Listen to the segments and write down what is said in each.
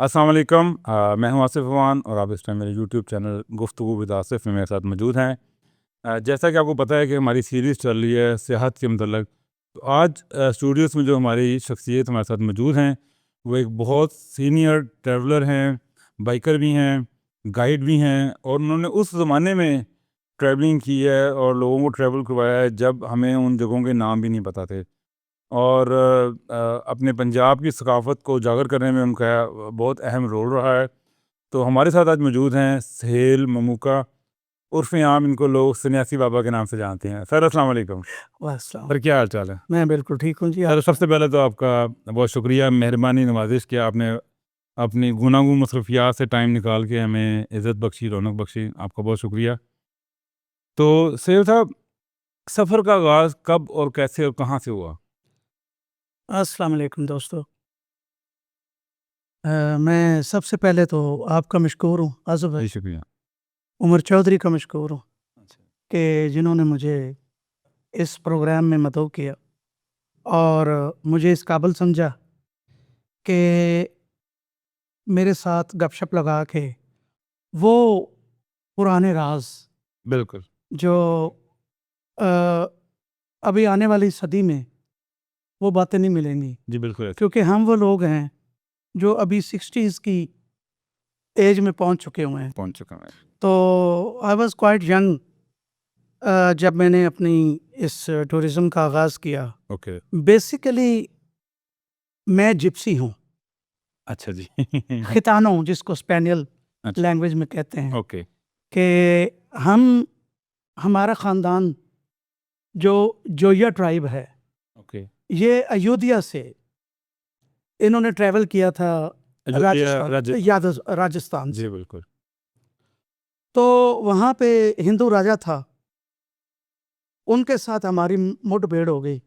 अस्सलाम वालेकुम। मैं हूं आसिफ अमान और आप इस टाइम मेरे यूट्यूब चैनल गुफ्तगू विद आसिफ में मेरे साथ मौजूद हैं। जैसा कि आपको पता है कि हमारी सीरीज़ चल रही है सेहत के मतलब। तो आज स्टूडियोज़ में जो हमारी शख्सियत हमारे साथ मौजूद हैं वो एक बहुत सीनियर ट्रैवलर हैं, बाइकर भी हैं, गाइड भी हैं और उन्होंने उस ज़माने में ट्रैवलिंग की है और लोगों को ट्रैवल करवाया है जब हमें उन जगहों के नाम भी नहीं पता थे। और अपने पंजाब की सकाफ़त को उजागर करने में उनका बहुत अहम रोल रहा है। तो हमारे साथ आज मौजूद हैं सहेल ममूका, उर्फ़े आम इनको लोग सन्यासी बाबा के नाम से जानते हैं। सर अस्सलाम वालेकुम। वाह, सर क्या हाल चाल है? मैं बिल्कुल ठीक हूँ जी। सर सबसे पहले तो आपका बहुत शुक्रिया, मेहरबानी नवाजिश कि आपने अपनी गुनागू मसरूफियात से टाइम निकाल के हमें इज़्ज़त बख्शी, रौनक बख्शी, आपका बहुत शुक्रिया। तो सहेल साहब, सफ़र का आगाज़ कब और कैसे और कहाँ से हुआ? अस्सलाम वालेकुम दोस्तों। मैं सबसे पहले तो आपका मशकूर हूँ आज़िफ़ भाई, जी शुक्रिया। उमर चौधरी का मशकूर हूँ अच्छा। कि जिन्होंने मुझे इस प्रोग्राम में मदऊ किया और मुझे इस काबिल समझा कि मेरे साथ गपशप लगा के वो पुराने राज बिल्कुल। जो अ, अभी आने वाली सदी में वो बातें नहीं मिलेंगी, जी बिल्कुल ऐसे क्योंकि हम वो लोग हैं जो अभी 60s की एज में पहुंच चुके हुए हैं। पहुँच चुका मैं। तो आई वॉज क्वाइट यंग जब मैंने अपनी इस टूरिज़्म का आगाज़ किया। ओके। बेसिकली मैं जिप्सी हूँ, अच्छा जी। खितानो हूँ जिसको स्पेनियल अच्छा। लैंग्वेज में कहते हैं ओके। कि हमारा ख़ानदान जो जोया ट्राइब है, ओके। ये अयोध्या से इन्होंने ट्रैवल किया था अयोध्या राजस्थान जी से। बिल्कुल। तो वहाँ पे हिंदू राजा था, उनके साथ हमारी मुठभेड़ हो गई।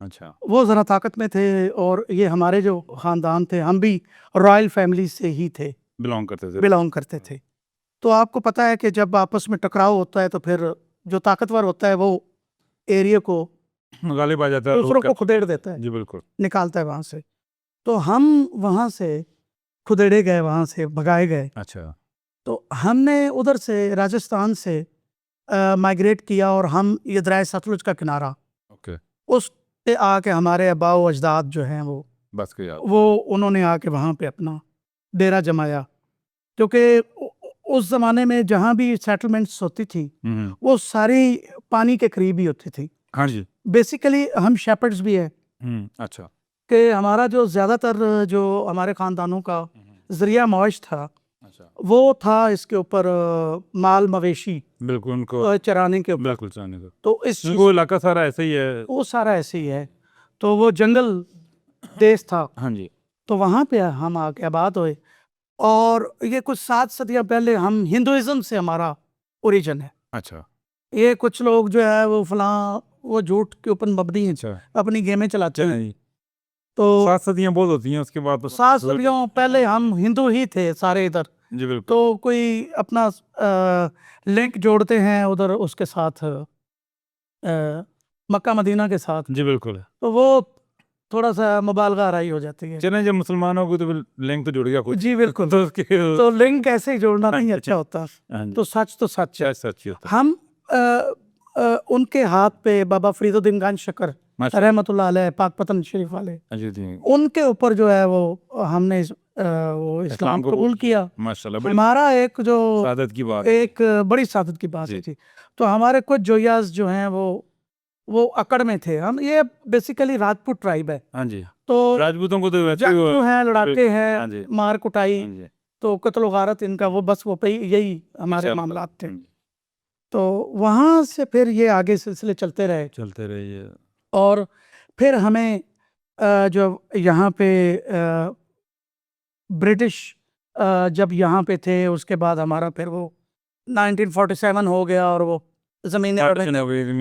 अच्छा। वो ज़रा ताकत में थे और ये हमारे जो ख़ानदान थे, हम भी रॉयल फैमिली से ही थे, बिलॉन्ग करते थे। बिलोंग करते थे। तो आपको पता है कि जब आपस में टकराव होता है तो फिर जो ताकतवर होता है वो एरिया को, गालिब आ जाता है, रूल दूसरों को करता खुदेड़ देता है। है, जी बिल्कुल। निकालता है वहाँ से। तो हम वहाँ से खुदेड़े गए, वहाँ से भगाए गए। अच्छा। तो हमने उधर से राजस्थान से माइग्रेट किया और हम ये दरिया सतलुज का किनारा, ओके। उस पे आके हमारे आबाओ अजदाद जो हैं बस के याद। वो उन्होंने आके वहाँ पे अपना डेरा जमाया। क्योंकि उस ज़माने में जहाँ भी सेटलमेंट्स होती थी हम्म। वो सारी पानी के करीब ही होती थी। हाँ जी। बेसिकली हम शेपर्ड्स भी हैं अच्छा। कि हमारा जो ज़्यादातर जो हमारे ख़ानदानों का ज़रिया मौश था अच्छा। वो था इसके ऊपर माल मवेशी बिल्कुल उनको चराने के ऊपर। बिल्कुल जाने दो। तो इस चीज़ वो इलाका सारा ऐसा ही है। वो सारा ऐसे ही है। तो वो जंगल देश था, हाँ जी। तो वहाँ पे हम आके आबाद हुए। और ये कुछ 7 सदियाँ पहले हम हिंदुइज़्म से हमारा ओरिजिन है। अच्छा। ये कुछ लोग जो है वो फलां वो झूठ के ऊपर मबनी अच्छा। अपनी गेमें चलाते हैं। जी। तो 7 सदियाँ बहुत होती हैं उसके बाद तो 7 सदियों पहले हम हिंदू ही थे सारे इधर। जी बिल्कुल। तो कोई अपना लिंक जोड़ते हैं उधर उसके साथ, मक्का मदीना के साथ, जी बिल्कुल। तो वो थोड़ा सा मुबालगा आराई हो जाती है। चलें, जब मुसलमानों को तो फिर लिंक तो जुड़ गया कुछ। जी बिल्कुल। तो उसके तो लिंक ऐसे ही जोड़ना नहीं अच्छा होता। हाँ जी। तो सच है। सच ही होता है। हम उनके हाथ पे बाबा फरीदुद्दीन गंज शकर माशा रहमतुल्लाह अलैह पाकपतन शरीफ वाले, जी जी। उनके ऊपर जो है वो हमने वो इस्लाम कबूल किया। माशाल्लाह, बड़ी हमारा एक जो सादत की बात है। एक बड़ी सादत की बात जी। है जी। तो हमारे कुछ जोयास जो हैं वो अकड़ में थे। हम ये बेसिकली राजपूत ट्राइब है। हाँ जी। तो राजपूतों को तो वैसे ही जंगजू हैं, लड़ाके हाँ जी। हैं, मार कुटाई, हाँ जी। तो कत्ल गारत इनका वो बस वो पे यही हमारे अच्छा। मामलात थे। तो वहाँ से फिर ये आगे सिलसिले चलते रहे चलते रहिए। और फिर हमें जो यहाँ पे ब्रिटिश जब यहाँ पे थे उसके बाद हमारा फिर वो 1947 हो गया और वो ज़मीनें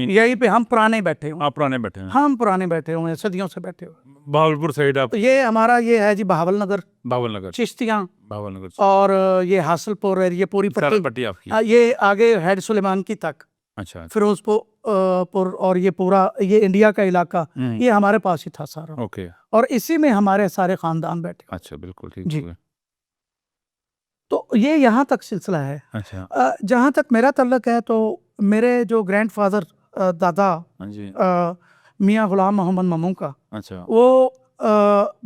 यहीं पे हम पुराने बैठे हुए, आप पुराने बैठे हैं। हम पुराने बैठे हुए हैं, सदियों से बैठे हुए। बहावलपुर साइड आप। तो ये हमारा ये है जी बहावल नगर, बावल नगर। चिश्तियाँ बावल नगर। और ये हासिलपुर है, ये पूरी सारा पट्टी, पट्टी आपकी। ये आगे हेड सुलेमान की तक, अच्छा। फिरोजपुर और ये पूरा ये इंडिया का इलाका ये हमारे पास ही था सारा। ओके। और इसी में हमारे सारे खानदान बैठे हुए। अच्छा बिल्कुल ठीक जी। हो गया। ये यहाँ तक सिलसिला है। अच्छा। जहाँ तक मेरा तल्लक है तो मेरे जो ग्रैंडफादर दादा हाँ जी। मियाँ गुलाम मोहम्मद ममू का, अच्छा। वो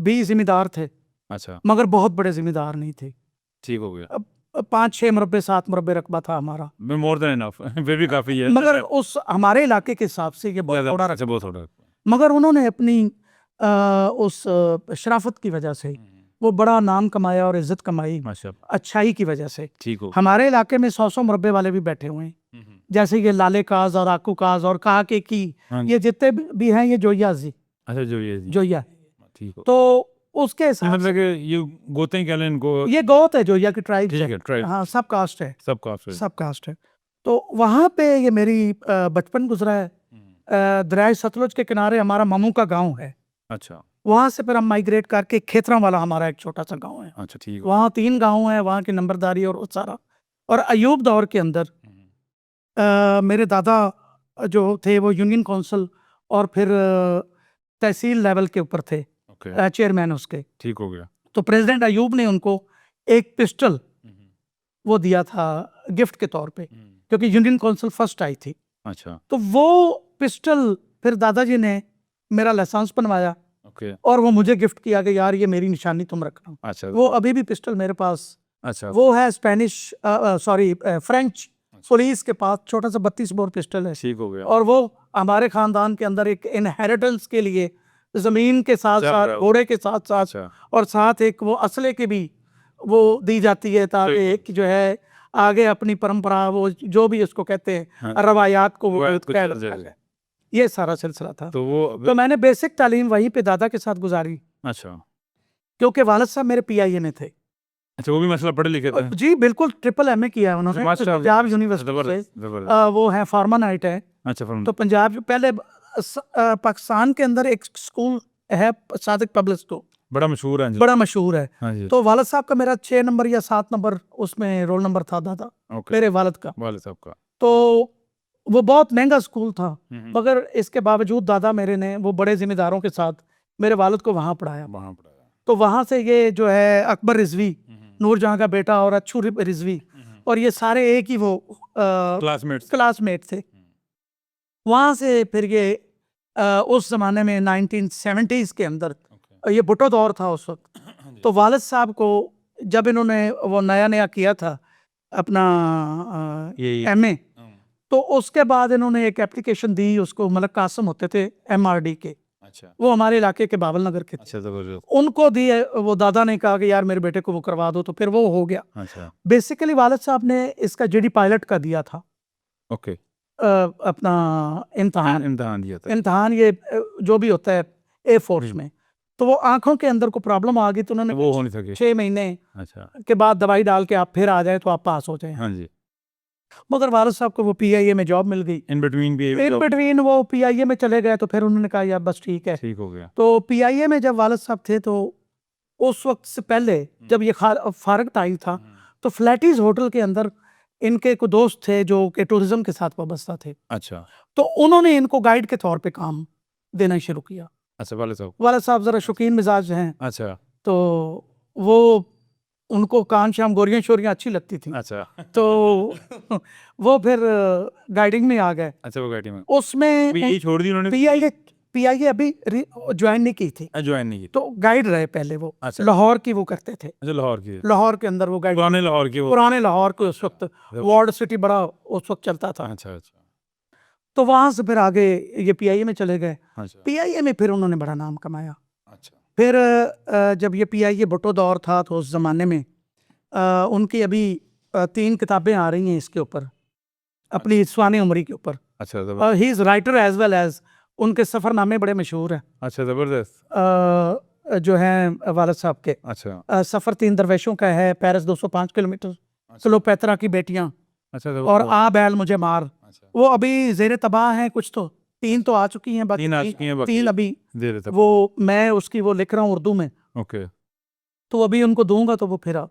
भी जिम्मेदार थे, अच्छा, मगर बहुत बड़े जिम्मेदार नहीं थे। ठीक हो गया। 5-6 मुरब्बे 7 मुरब्बे रकबा था हमारा, मोर देन इनफ फिर भी काफ़ी है। मगर उस हमारे इलाके के हिसाब से ये बहुत ज़्यादा थोड़ा अच्छा, बहुत थोड़ा। मगर उन्होंने अपनी उस शराफत की वजह से वो बड़ा नाम कमाया और इज्जत कमाई, माशाल्लाह, अच्छाई की वजह से। ठीक हो। हमारे इलाके में 100-100 मुरब्बे वाले भी बैठे हुए हैं, जैसे ये लाले काज और आकू काज और कहा के की, हाँ, ये जितने भी हैं ये जोया जी अच्छा जो ये जी, जोया। ठीक हो। तो उसके हिसाब मतलब कि ये गोते हैं क्या लें इनको? ये गोत है जोया की ट्राइब ठीक है, ट्राइब। हाँ, सब कास्ट है, सब कास्ट। सब कास्ट है। तो वहाँ पे ये मेरी बचपन गुजरा है। दरिया सतलुज के किनारे हमारा ममू का गांव है। अच्छा, वहाँ से फिर हम माइग्रेट करके खेतरा वाला हमारा एक छोटा सा गांव है। अच्छा, ठीक हो। वहाँ 3 गांव हैं, वहाँ की नंबरदारी और वो सारा। और अयूब दौर के अंदर मेरे दादा जो थे वो यूनियन काउंसिल और फिर तहसील लेवल के ऊपर थे, ओके, चेयरमैन उसके। ठीक हो गया। तो प्रेसिडेंट अयूब ने उनको एक पिस्टल वो दिया था गिफ्ट के तौर पे, क्योंकि यूनियन काउंसिल फर्स्ट आई थी। अच्छा, तो वो पिस्टल फिर दादाजी ने मेरा लाइसेंस बनवाया ओके, और वो मुझे गिफ्ट किया कि यार ये मेरी निशानी तुम रखना। अच्छा, वो अभी भी पिस्टल मेरे पास, अच्छा, वो है स्पेनिश सॉरी फ्रेंच पुलिस के पास, छोटा सा 32 बोर पिस्टल है। ठीक हो गया। और वो हमारे खानदान के अंदर एक इनहेरिटेंस के लिए जमीन के साथ चल साथ रहा है। घोड़े के साथ साथ अच्छा, और साथ एक वो असले की भी वो दी जाती है, ताकि एक जो है आगे अपनी परंपरा वो जो भी उसको कहते हैं हाँ, रवायात को रवायत को कैद चल रखा जाए। जाए। ये सारा सिलसिला था। तो वो तो मैंने बेसिक तालीम वहीं पे दादा के साथ गुजारी, अच्छा, क्योंकि वालिद साहब मेरे पीआईए में थे। अच्छा, वो भी मसला पढ़े लिखे थे। जी बिल्कुल, ट्रिपल एमए किया है उन्होंने माशाल्लाह, पंजाब यूनिवर्सिटी से। जबरदस्त, जबरदस्त। वो है फार्मानाइट है। अच्छा, फॉर्म तो पंजाब पहले पाकिस्तान के अंदर एक स्कूल है सादिक पब्लिक स्कूल, बड़ा मशहूर है। बड़ा मशहूर है। हाँ जी, तो वालिद साहब का मेरा 6 नंबर या 7 नंबर उसमें रोल नंबर था दादा ओके, मेरे वालिद का। वाले साहब का। तो वो बहुत महंगा स्कूल था, हम्म, मगर इसके बावजूद दादा मेरे ने वो बड़े जिम्मेदारों के साथ मेरे वालिद को वहाँ पढ़ाया। वहाँ पढ़ाया। तो वहाँ से ये जो है अकबर रिजवी, नूरजहाँ का बेटा, और अच्छू रिजवी, और ये सारे एक ही वो क्लासमेट्स। क्लासमेट थे। वहाँ से फिर ये उस ज़माने में 1970s के अंदर ओके, ये भुट्टो दौर था उस वक्त। तो वालिद साहब को जब इन्होंने वो नया नया किया था अपना ये एमए, तो उसके बाद इन्होंने एक एप्लीकेशन दी उसको, मलक कासम होते थे एमआरडी के, अच्छा, वो हमारे इलाके के बाबल नगर के थे। अच्छा, जबरदस्त। उनको दिए, वो दादा ने कहा कि यार मेरे बेटे को वो करवा दो, तो फिर वो हो गया। अच्छा, बेसिकली वालिद साहब ने इसका जेडी पायलट का दिया था ओके, अपना इम्तहान। इम्तिहान दिया था। इम्तहान ये जो भी होता है एयर फोर्स में, तो वो आंखों के अंदर को प्रॉब्लम आ गई, तो उन्होंने वो हो नहीं सके। 6 महीने अच्छा, के बाद दवाई डाल के आप फिर आ जाए तो आप पास हो जाए। हाँ जी, मगर वालिद साहब को वो पीआईए में जॉब मिल गई। इन बिटवीन भी इन बिटवीन वो पीआईए में चले गए, तो फिर उन्होंने कहा यार बस ठीक है। ठीक हो गया। तो पीआईए में जब वालिद साहब थे, तो उस वक्त से पहले जब ये फारग टाइम था, तो फ्लैटीज होटल के अंदर इनके कुछ दोस्त थे जो कि टूरिज्म के साथ वाबस्ता थे। अच्छा, तो उन्होंने इनको गाइड के तौर पे काम देना शुरू किया। अच्छा, वाले साहब। वालिद साहब ज़रा शौकीन मिजाज हैं, अच्छा, तो वो उनको कान शाम गोरियां शोरियां अच्छी लगती थी, अच्छा, तो वो फिर गाइडिंग में आ गए। अच्छा, वो गाड़ी में उसमें ये छोड़ दी उन्होंने। पीआईए अभी ज्वाइन नहीं की थी, ज्वाइन नहीं की। तो गाइड रहे पहले वो। अच्छा, लाहौर की वो करते थे, अच्छा, लाहौर की, लाहौर के अंदर वो गाइड, पुराने लाहौर की वो। पुराने लाहौर के उस वक्त वार्ड सिटी बड़ा उस वक्त चलता था। अच्छा, अच्छा, तो वहां से फिर आगे ये पीआईए में चले गए। अच्छा, पीआईए में फिर उन्होंने बड़ा नाम कमाया। अच्छा, फिर जब ये पीआईए भुट्टो दौर था, तो उस ज़माने में उनकी अभी 3 किताबें आ रही हैं इसके ऊपर, अपनी स्वाने उमरी के ऊपर। अच्छा, he is writer as well as, उनके सफ़रनामे बड़े मशहूर हैं। अच्छा, जबरदस्त। जो हैं वालिद साहब के, अच्छा, सफ़र 3 दरवेशों का है, पेरिस 205 किलोमीटर, क्लोपेत्रा की बेटियां, अच्छा, और आ बैल मुझे मार। अच्छा, वो अभी ज़ेर तबाह हैं कुछ, तो 3 तो आ चुकी हैं, बाकी 3 आ चुकी हैं, बाकी 3 अभी दे देता। वो मैं उसकी वो लिख रहा हूँ उर्दू में, ओके, तो अभी उनको दूंगा तो वो फिर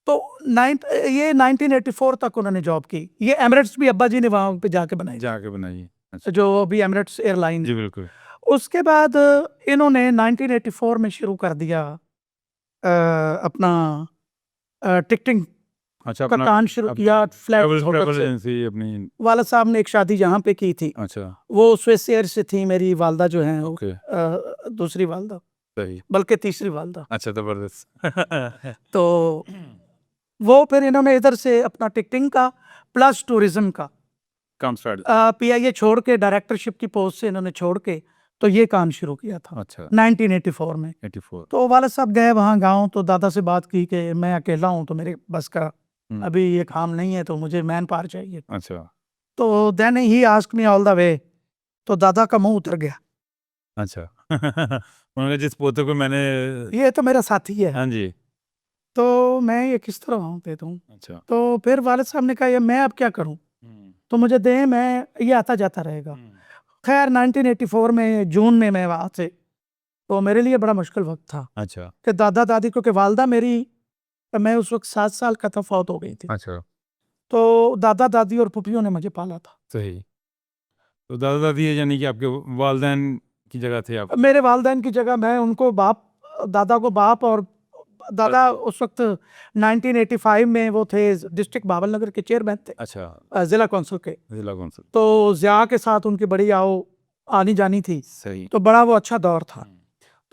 तो ये 1984 तक उन्होंने जॉब की। ये एमिरेट्स भी अब्बा जी ने वहाँ पे जाके बनाई, जाके बनाइए। अच्छा, जो अभी एमिरेट्स एयरलाइन। जी बिल्कुल। उसके बाद इन्होंने 1984 में शुरू कर दिया अपना टिकटिंग अच्छा का अपना काम शुरू किया फ्लैट ट्रैवल एजेंसी अपनी। वाला साहब ने एक शादी जहाँ पे की थी, अच्छा वो स्विस एयर से थी। मेरी वालदा जो है ओके दूसरी वालदा, सही बल्कि तीसरी वालदा। अच्छा जबरदस्त तो वो फिर इन्होंने इधर से अपना टिकटिंग का प्लस टूरिज्म का काम स्टार्ट PIA छोड़ के, डायरेक्टरशिप की पोस्ट से इन्होंने छोड़ के तो ये काम शुरू किया था अच्छा 1984 में। 84 तो वाले साहब गए वहाँ गांव, तो दादा से बात की कि मैं अकेला हूँ तो मेरे बस का अभी ये काम नहीं है, तो मुझे मैन पावर चाहिए। अच्छा तो then he ask me all the way, तो दादा का मुंह उतर गया, अच्छा उन्होंने जिस पोते को मैंने ये तो मेरा साथी है, हाँ जी तो मैं ये किस तरह हूँ दे दूँ। अच्छा तो फिर वालिद साहब ने कहा ये मैं अब क्या करूँ, तो मुझे दे, मैं ये आता जाता रहेगा। खैर 1984 में जून में मैं वहाँ से, तो मेरे लिए बड़ा मुश्किल वक्त था अच्छा कि दादा दादी को, कि वालदा मेरी, मैं उस वक्त 7 साल का था, फौत हो गई थी। अच्छा तो दादा दादी और पुपियों ने मुझे पाला था। सही तो दादा दादी है यानी कि आपके वालदैन की जगह थे आप मेरे वालदैन की जगह मैं उनको बाप, दादा को बाप, और दादा उस वक्त 1985 में वो थे डिस्ट्रिक्ट बाबल नगर के चेयरमैन थे, अच्छा जिला कौंसिल के। जिला कौंसिल तो ज़िया के साथ उनकी बड़ी आनी जानी थी, सही तो बड़ा वो अच्छा दौर था।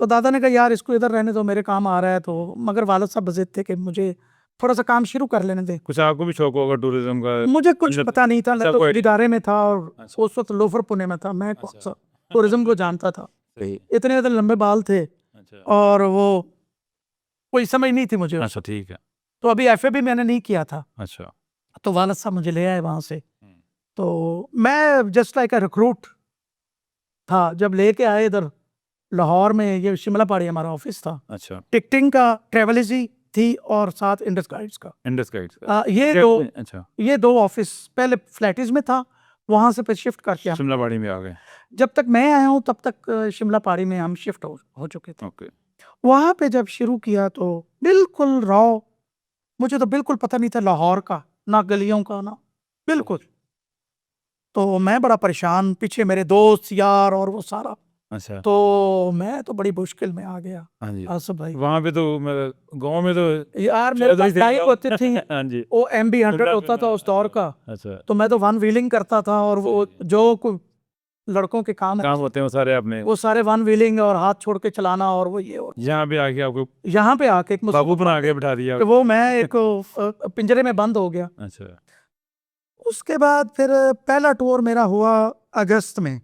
तो दादा ने कहा यार इसको इधर रहने दो, मेरे काम आ रहा है। तो मगर वालिद साहब जिद थे कि मुझे थोड़ा सा काम शुरू कर लेने दे। कुछ आपको भी शौक होगा टूरिज्म का मुझे कुछ मतलब पता नहीं था, मैं तो कोई इदारे में था और अच्छा उस वक्त लोफर पुणे में था, मैं कौन अच्छा सा टूरिज्म को जानता था। सही इतने इतने लंबे बाल थे अच्छा और वो कोई समझ नहीं थी मुझे। अच्छा ठीक है तो अभी FA भी मैंने नहीं किया था। अच्छा तो वालिद साहब मुझे ले आए वहाँ से, तो मैं जस्ट लाइक अ रिक्रूट था। जब लेके आए इधर लाहौर में, ये शिमला पहाड़ी हमारा ऑफिस था, अच्छा टिकटिंग का, ट्रेवलिजी थी और साथ इंडस गाइड्स का। इंडस गाइड्स अच्छा ये दो ऑफिस पहले फ्लैटिस में था, वहां से फिर शिफ्ट करके हम, शिमला पहाड़ी में आ गए जब तक मैं आया हूँ तब तक शिमला पहाड़ी में हम शिफ्ट हो चुके थे। ओके वहां पे जब शुरू किया तो बिल्कुल रॉ, मुझे तो बिल्कुल पता नहीं था लाहौर का, ना गलियों का, ना बिल्कुल। तो मैं बड़ा परेशान, पीछे मेरे दोस्त यार और वो सारा, अच्छा तो मैं तो बड़ी मुश्किल में आ गया हाँ जी आसिफ भाई। वहाँ पे तो मैं गांव में तो यार मेरे पास बाइक होती थी, हाँ जी वो MB 100 होता था उस दौर का, अच्छा तो मैं तो वन व्हीलिंग करता था। और वो जो कोई लड़कों के काम है काम होते हैं वो सारे आपने वो सारे वन व्हीलिंग और हाथ छोड़ के चलाना, और वो ये, और यहाँ पे आके आपको यहाँ पे आके एक बाबू बना के बिठा दिया कि वो मैं एक पिंजरे में बंद हो गया। अच्छा उसके बाद फिर पहला टूर मेरा हुआ अगस्त में,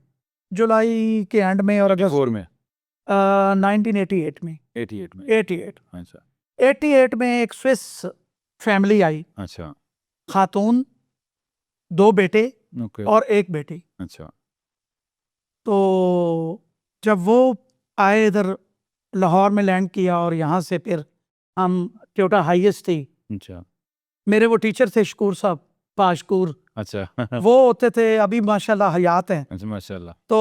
जुलाई के एंड में, और अगस्त 4 में 1988 में, 88 में 88 अच्छा 88 में एक स्विस फैमिली आई, अच्छा खातून, 2 बेटे ओके और 1 बेटी। अच्छा तो जब वो आए इधर लाहौर में लैंड किया, और यहाँ से फिर हम टोयोटा हाईएस्ट थी, अच्छा मेरे वो टीचर थे शकूर साहब, पाशकूर, अच्छा वो होते थे, अभी माशाल्लाह हयात हैं। अच्छा माशाल्लाह तो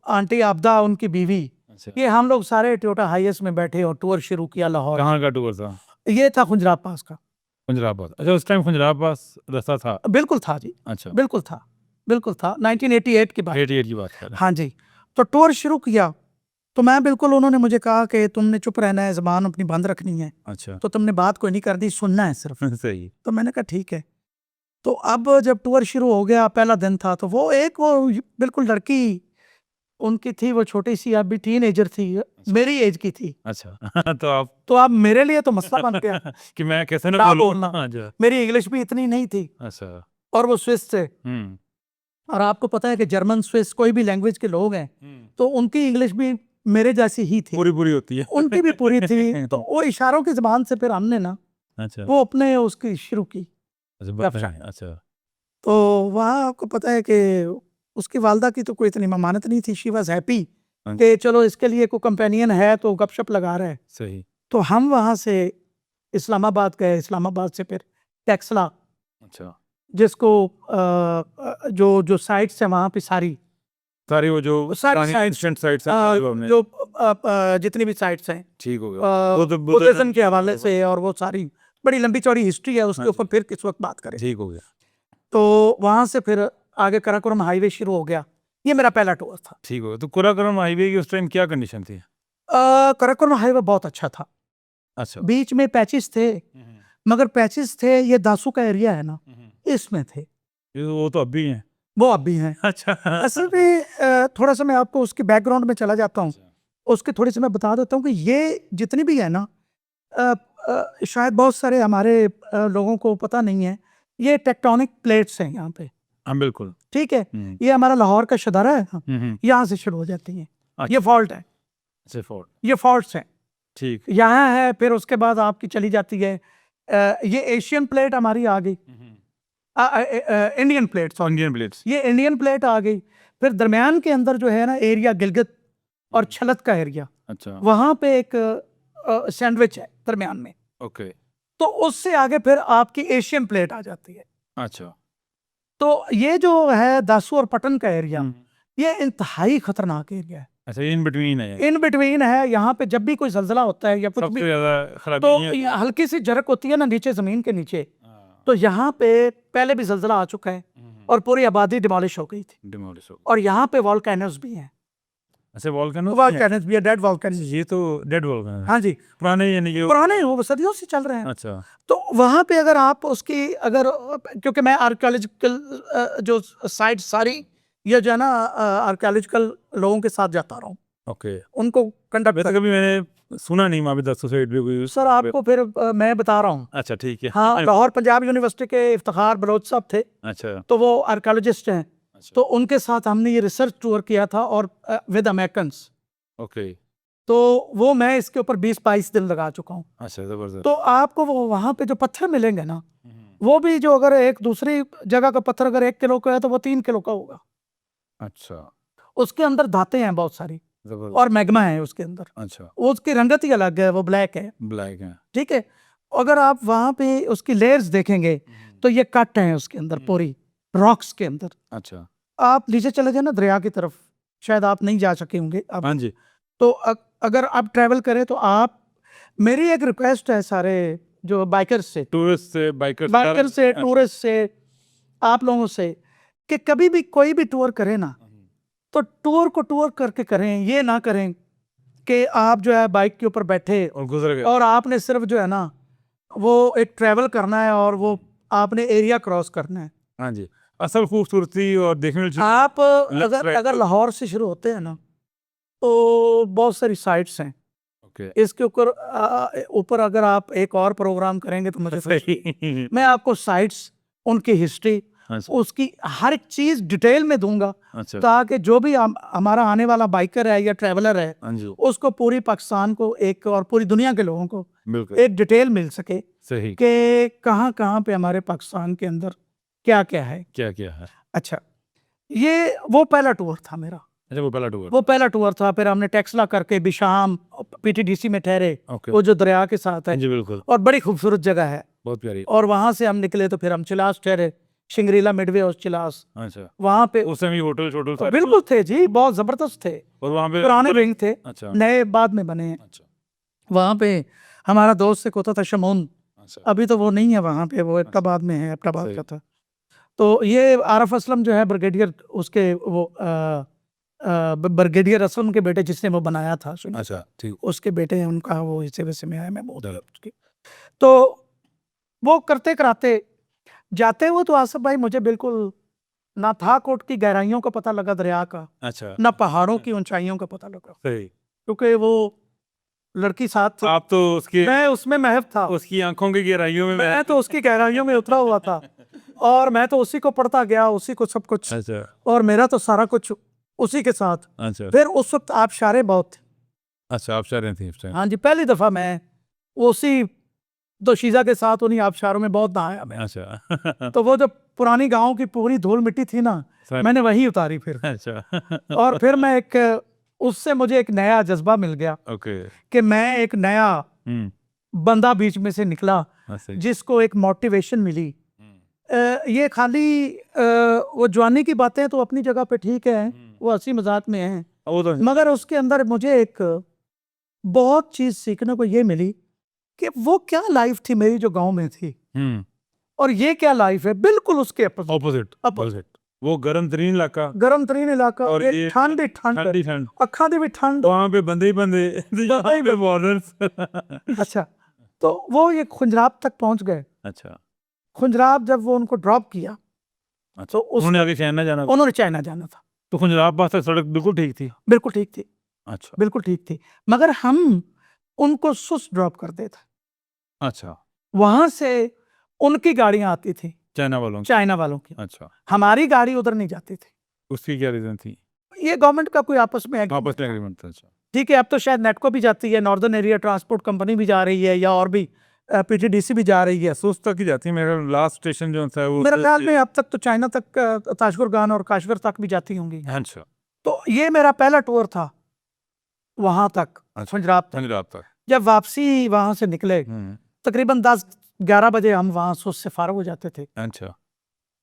आंटी आबदा उनकी बीवी, अच्छा ये हम लोग सारे टोयोटा हाईएस्ट में बैठे और टूर शुरू किया लाहौर। कहाँ का टूर था ये था खुजरात पास का। खुजराबाद अच्छा उस टाइम खुजराबाद रास्ता था बिल्कुल था जी, अच्छा बिल्कुल था, बिल्कुल था, 1988 की बात। 88 की बात कर रहे हाँ जी। तो टूर शुरू किया, तो मैं बिल्कुल, उन्होंने मुझे कहा कि तुमने चुप रहना है, ज़बान अपनी बंद रखनी है, अच्छा तो तुमने बात कोई नहीं करनी, सुनना है सिर्फ। सही तो मैंने कहा ठीक है। तो अब जब टूर शुरू हो गया, पहला दिन था, तो वो बिल्कुल लड़की उनकी थी, वो छोटी सी अभी टीनेजर थी, मेरी एज की थी। अच्छा तो आप तो अब मेरे लिए तो मसला बन गया कि मैं कैसे ना ना बोलूं बोलना। अच्छा मेरी इंग्लिश भी इतनी नहीं थी, अच्छा और वो स्विस थे, और आपको पता है कि जर्मन स्विस कोई भी लैंग्वेज के लोग हैं, तो उनकी इंग्लिश भी मेरे जैसी ही थी, पूरी पूरी होती है उनकी भी पूरी थी। तो वो इशारों की जबान से फिर हमने ना अच्छा वो अपने उसकी शुरू की। अच्छा अच्छा तो वहाँ आपको पता है कि उसकी वालदा की तो कोई इतनी ममानत नहीं थी, शी वॉज हैप्पी कि चलो इसके लिए कोई कंपेनियन है तो गपशप लगा रहा है। सही तो हम वहाँ से इस्लामाबाद गए, इस्लामाबाद से फिर टेक्सला, अच्छा जिसको जो जो साइट्स हैं वहाँ पे सारी सारी वो जो सारी एंशिएंट साइट्स हैं जो जितनी भी साइट्स हैं ठीक हो गया बुद्धिज्म के हवाले से, और वो सारी बड़ी लंबी चौड़ी हिस्ट्री है, उसके ऊपर फिर किस वक्त बात करें। ठीक हो गया तो वहाँ से फिर आगे कराकोरम हाईवे शुरू हो गया। ये मेरा पहला टूर था। ठीक हो गया तो कुराकोरम हाईवे की उस टाइम क्या कंडीशन थी कराकोरम हाईवे बहुत अच्छा था, अच्छा बीच में पैचेस थे, मगर पैचेस थे, ये दासू का एरिया है ना, इसमें थे। वो तो अब भी हैं। वो अब भी हैं। अच्छा। असल में थोड़ा सा मैं आपको उसके बैकग्राउंड में चला जाता हूँ, उसके थोड़ी सी मैं बता देता हूँ कि ये जितनी भी है ना, शायद बहुत सारे हमारे लोगों को पता नहीं है, ये टेक्टोनिक प्लेट्स हैं यहाँ पे। हाँ बिल्कुल। ठीक है, ये हमारा लाहौर का शदारा है, यहाँ से शुरू हो जाती है। अच्छा। ये फॉल्ट है, ये फॉल्ट्स हैं, ठीक। यहाँ है, फिर उसके बाद आपकी चली जाती है ये एशियन प्लेट हमारी आ गई, Indian plate, sorry Indian plates. ये इंडियन प्लेट आ गई। फिर दरमियान के अंदर जो है ना एरिया गिलगित और छलत का एरिया, अच्छा। वहाँ पे एक सैंडविच है दरमियान में। ओके। तो उससे आगे फिर आपकी एशियन प्लेट आ जाती है। अच्छा। तो ये जो है दासू और पटन का एरिया, ये इंतहाई खतरनाक एरिया है। अच्छा, इन बिटवीन है। इन बिटवीन है। यहाँ पे जब भी कोई जल्जला होता है या कुछ भी, सबसे ज्यादा खराबी तो ये ये हल्की सी झरक होती है ना नीचे, जमीन के नीचे, तो यहाँ पे पहले भी जल्जला आ चुका है और पूरी आबादी डिमोलिश हो गई थी। डिमोलिश हो। और यहाँ पे वॉल्केनोज भी हैं। अच्छा, वॉल्केनो। वॉल्केनोज भी है, डेड वॉल्केनोज। ये तो डेड वॉल्केनो है। हाँ जी, पुराने, यानी कि पुराने वो सदियों से चल रहे हैं। अच्छा। तो वहाँ पे अगर आप उसकी, अगर, क्योंकि मैं आर्कियोलॉजिकल जो साइट सारी, ये जो है ना आर्कियोलॉजिकल लोगों के साथ जाता रहा हूँ, ओके। उनको कंडक्ट। वैसे कभी मैंने सुना नहीं वहाँ पे 10 साइड पे कोई। सर आपको फिर मैं बता रहा हूँ। अच्छा ठीक है। हाँ, लाहौर पंजाब यूनिवर्सिटी के इफ्तिखार बलोच साहब थे, अच्छा। तो वो आर्कियोलॉजिस्ट हैं। अच्छा। तो उनके साथ हमने ये रिसर्च टूर किया था, और विद अमेरिकन्स। ओके। तो वो मैं इसके ऊपर 20-22 दिन लगा चुका हूँ। अच्छा, जबरदस्त। तो आपको वो वहाँ पे जो पत्थर मिलेंगे ना, वो भी जो, अगर एक दूसरी जगह का पत्थर अगर 1 किलो का है तो वो 3 किलो का होगा। अच्छा। उसके अंदर धातें हैं बहुत सारी, जबरदस्त। और मैग्मा है उसके अंदर। अच्छा। उसकी रंगत ही अलग है, वो ब्लैक है। ब्लैक है। ठीक है। अगर आप वहाँ पे उसकी लेयर्स देखेंगे तो ये कट है उसके अंदर, पूरी रॉक्स के अंदर। अच्छा। आप नीचे चले जाए ना दरिया की तरफ, शायद आप नहीं जा सके होंगे अब। हाँ जी। तो अगर आप ट्रैवल करें तो आप, मेरी एक रिक्वेस्ट है सारे जो बाइकर्स से, टूरिस्ट से, बाइकर से, टूरिस्ट से, आप लोगों से, कि कभी भी कोई भी टूर करें ना, तो टूर को टूर करके करें। ये ना करें कि आप जो है बाइक के ऊपर बैठे और गुजर गए, और आपने सिर्फ जो है ना वो एक ट्रैवल करना है और वो आपने एरिया क्रॉस करना है। हाँ जी। असल खूबसूरती और देखने में आप अगर लाहौर से शुरू होते हैं ना, तो बहुत सारी साइट्स हैं। ओके। इसके ऊपर अगर आप एक और प्रोग्राम करेंगे तो मुझे मैं आपको साइट्स, उनकी हिस्ट्री, उसकी हर एक चीज डिटेल में दूंगा, अच्छा। ताकि जो भी हमारा आने वाला बाइकर है या ट्रैवलर है, उसको पूरी पाकिस्तान को एक, और पूरी दुनिया के लोगों को एक डिटेल मिल सके सही कि कहाँ कहाँ पे हमारे पाकिस्तान के अंदर क्या क्या है। अच्छा, ये वो पहला टूर था मेरा। अच्छा, वो पहला टूर था। फिर हमने टेक्सला करके बिशाम पीटीडीसी में ठहरे, वो जो दरिया के साथ है जी, बिल्कुल, और बड़ी खूबसूरत जगह है, बहुत प्यारी। और वहां से हम निकले तो फिर हम चिलास ठहरे, शिंगरीला मिडवे और चिलास। अच्छा। वहां पे उस समय होटल बिल्कुल थे जी, बहुत जबरदस्त थे, और वहां पे पुराने विंग थे। अच्छा। नए बाद में बने हैं। अच्छा। वहां पे हमारा दोस्त से होता था शमून, अच्छा। अभी तो वो नहीं है वहां पे, वो एबटाबाद में है, एबटाबाद का था। तो ये आरफ असलम जो है ब्रिगेडियर, उसके वो ब्रिगेडियर असलम के बेटे जिसने वो बनाया था, अच्छा, ठीक, उसके बेटे हैं, उनका वो इसे वैसे में आया, मैं बहुत। तो वो करते कराते जाते हुए तो आसफ भाई मुझे बिल्कुल ना था कोट की गहराइयों का पता लगा दरिया का, अच्छा, ना पहाड़ों की ऊंचाइयों का पता लगा, सही, क्योंकि वो लड़की साथ, आप तो उसकी, मैं उसमें महव था, उसकी आंखों की गहराइयों में मैं तो उसकी गहराइयों में उतरा हुआ था, और मैं तो उसी को पढ़ता गया, उसी को सब कुछ। अच्छा। और मेरा तो सारा कुछ उसी के साथ। अच्छा। फिर उस वक्त आबशारें बहुत थे। अच्छा, आबशारें थी उस टाइम? हाँ जी, पहली दफा मैं उसी दोशीजा के साथ उन्हीं आबशारों में बहुत नहाया मैं। अच्छा। तो वो जो पुरानी गांव की पूरी धूल मिट्टी थी ना, मैंने वही उतारी फिर। अच्छा। और फिर मैं एक, उससे मुझे एक नया जज्बा मिल गया, ओके, कि मैं एक नया बंदा बीच में से निकला, जिसको एक मोटिवेशन मिली। ये खाली वो जवानी की बातें तो अपनी जगह पे ठीक है, वो हंसी मजाक में है, मगर उसके अंदर मुझे एक बहुत चीज सीखने को ये मिली कि वो क्या लाइफ थी मेरी जो गांव में थी, और ये क्या लाइफ है बिल्कुल उसके अपोजिट। वो गर्म तरीन इलाका, और ये ठंड अखा दे भी ठंड, वहां पे बंदे ही बंदे बॉर्डर्स। अच्छा, तो वो ये खुंजराब तक पहुंच गए। अच्छा खुंजराब जब वो उनको ड्रॉप किया तो उन्होंने आगे चाइना जाना, उन्होंने चाइना जाना था। तो खुंजराब पास तक सड़क बिल्कुल ठीक थी? बिल्कुल ठीक थी, अच्छा बिल्कुल ठीक थी, मगर हम उनको सुस्त ड्रॉप करते थे। अच्छा, वहां से उनकी गाड़ियां आती थी, चाइना वालों की? चाइना वालों की। अच्छा, हमारी गाड़ी उधर नहीं जाती थी। उसकी क्या रीजन थी? ये गवर्नमेंट का कोई आपस में आपस में एग्रीमेंट था? अच्छा ठीक है, अब तो शायद नेटको भी जाती है, नॉर्दर्न एरिया ट्रांसपोर्ट कंपनी भी जा रही है, या और भी पीटीडीसी भी जा रही है। सोच तक ही जाती है, मेरा लास्ट स्टेशन जो था वो मेरे ख्याल में अब तक तो चाइना तक, ताजगुरगान और काश्मीर तक भी जाती होंगी। अच्छा तो ये मेरा पहला टूर था वहां तक, खुंजराब तक। पंजाब तक। जब वापसी वहां से निकले तकरीबन 10-11 बजे हम वहां सुस्त से फारग हो जाते थे, अच्छा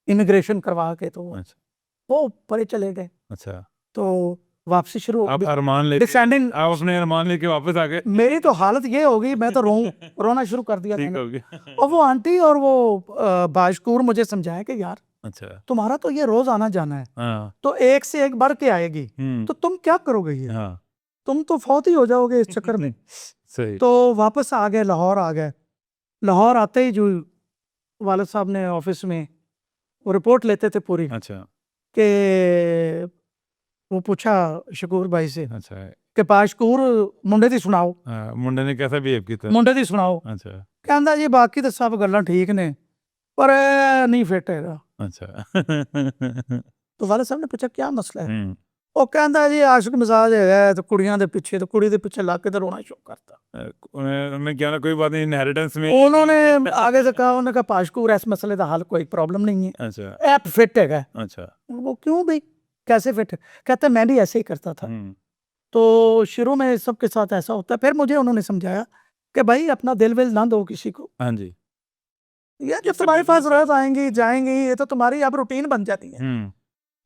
इमिग्रेशन करवा के। तो अच्छा वो परे चले गए, अच्छा, तो वापसी शुरू। आप अरमान लेके, डिसेंडिंग, आप अपने अरमान लेके वापस आ गए? मेरी तो हालत ये हो गई, मैं तो रोना शुरू कर दिया ठीक मैंने। हो गया। और वो आंटी और वो बाशकूर मुझे समझाया कि यार अच्छा तुम्हारा तो ये रोज आना जाना है, हाँ तो एक से एक बढ़ के आएगी, तो तुम क्या करोगे ये, हाँ तुम तो फौत ही हो जाओगे इस चक्कर में। सही। तो वापस आ गए, लाहौर आ गए। लाहौर आते ही जो वालिद साहब ने ऑफिस में वो रिपोर्ट लेते थे पूरी, अच्छा कि वो पूछा शकूर भाई से अच्छा कि पाशकूर मुंडे दी सुनाओ, मुंडे ने कैसा बिहेव किया? मुंडे दी सुनाओ। अच्छा कहता जी बाकी तो सब गल्लां ठीक ने, पर ਇਹ नहीं फिट हैगा। अच्छा तो वालिद साहब ने पूछा क्या मसला है? ਉਹ ਕਹਿੰਦਾ ਜੀ आशिक मिजाज है, तो कुड़ियां दे पीछे, तो कुड़ी दे पीछे ला के तो रोना शुरू करता। उन्होंने क्या ना, कोई बात नहीं, इनहेरिटेंस में उन्होंने आगे से कहा, उन्होंने कहा पाशकूर इस मसले का हल कोई प्रॉब्लम नहीं है, अच्छा ऐप फिट है। अच्छा वो क्यों भाई, कैसे फिट है? कहता मैं भी ऐसे ही करता था। तो शुरू में सबके साथ ऐसा होता है, फिर मुझे उन्होंने समझाया कि भाई अपना दिल विल ना दो किसी को, हाँ जी, ये जब तुम्हारे पास रह आएंगी जाएंगी, ये तो तुम्हारी अब रूटीन बन जाती है।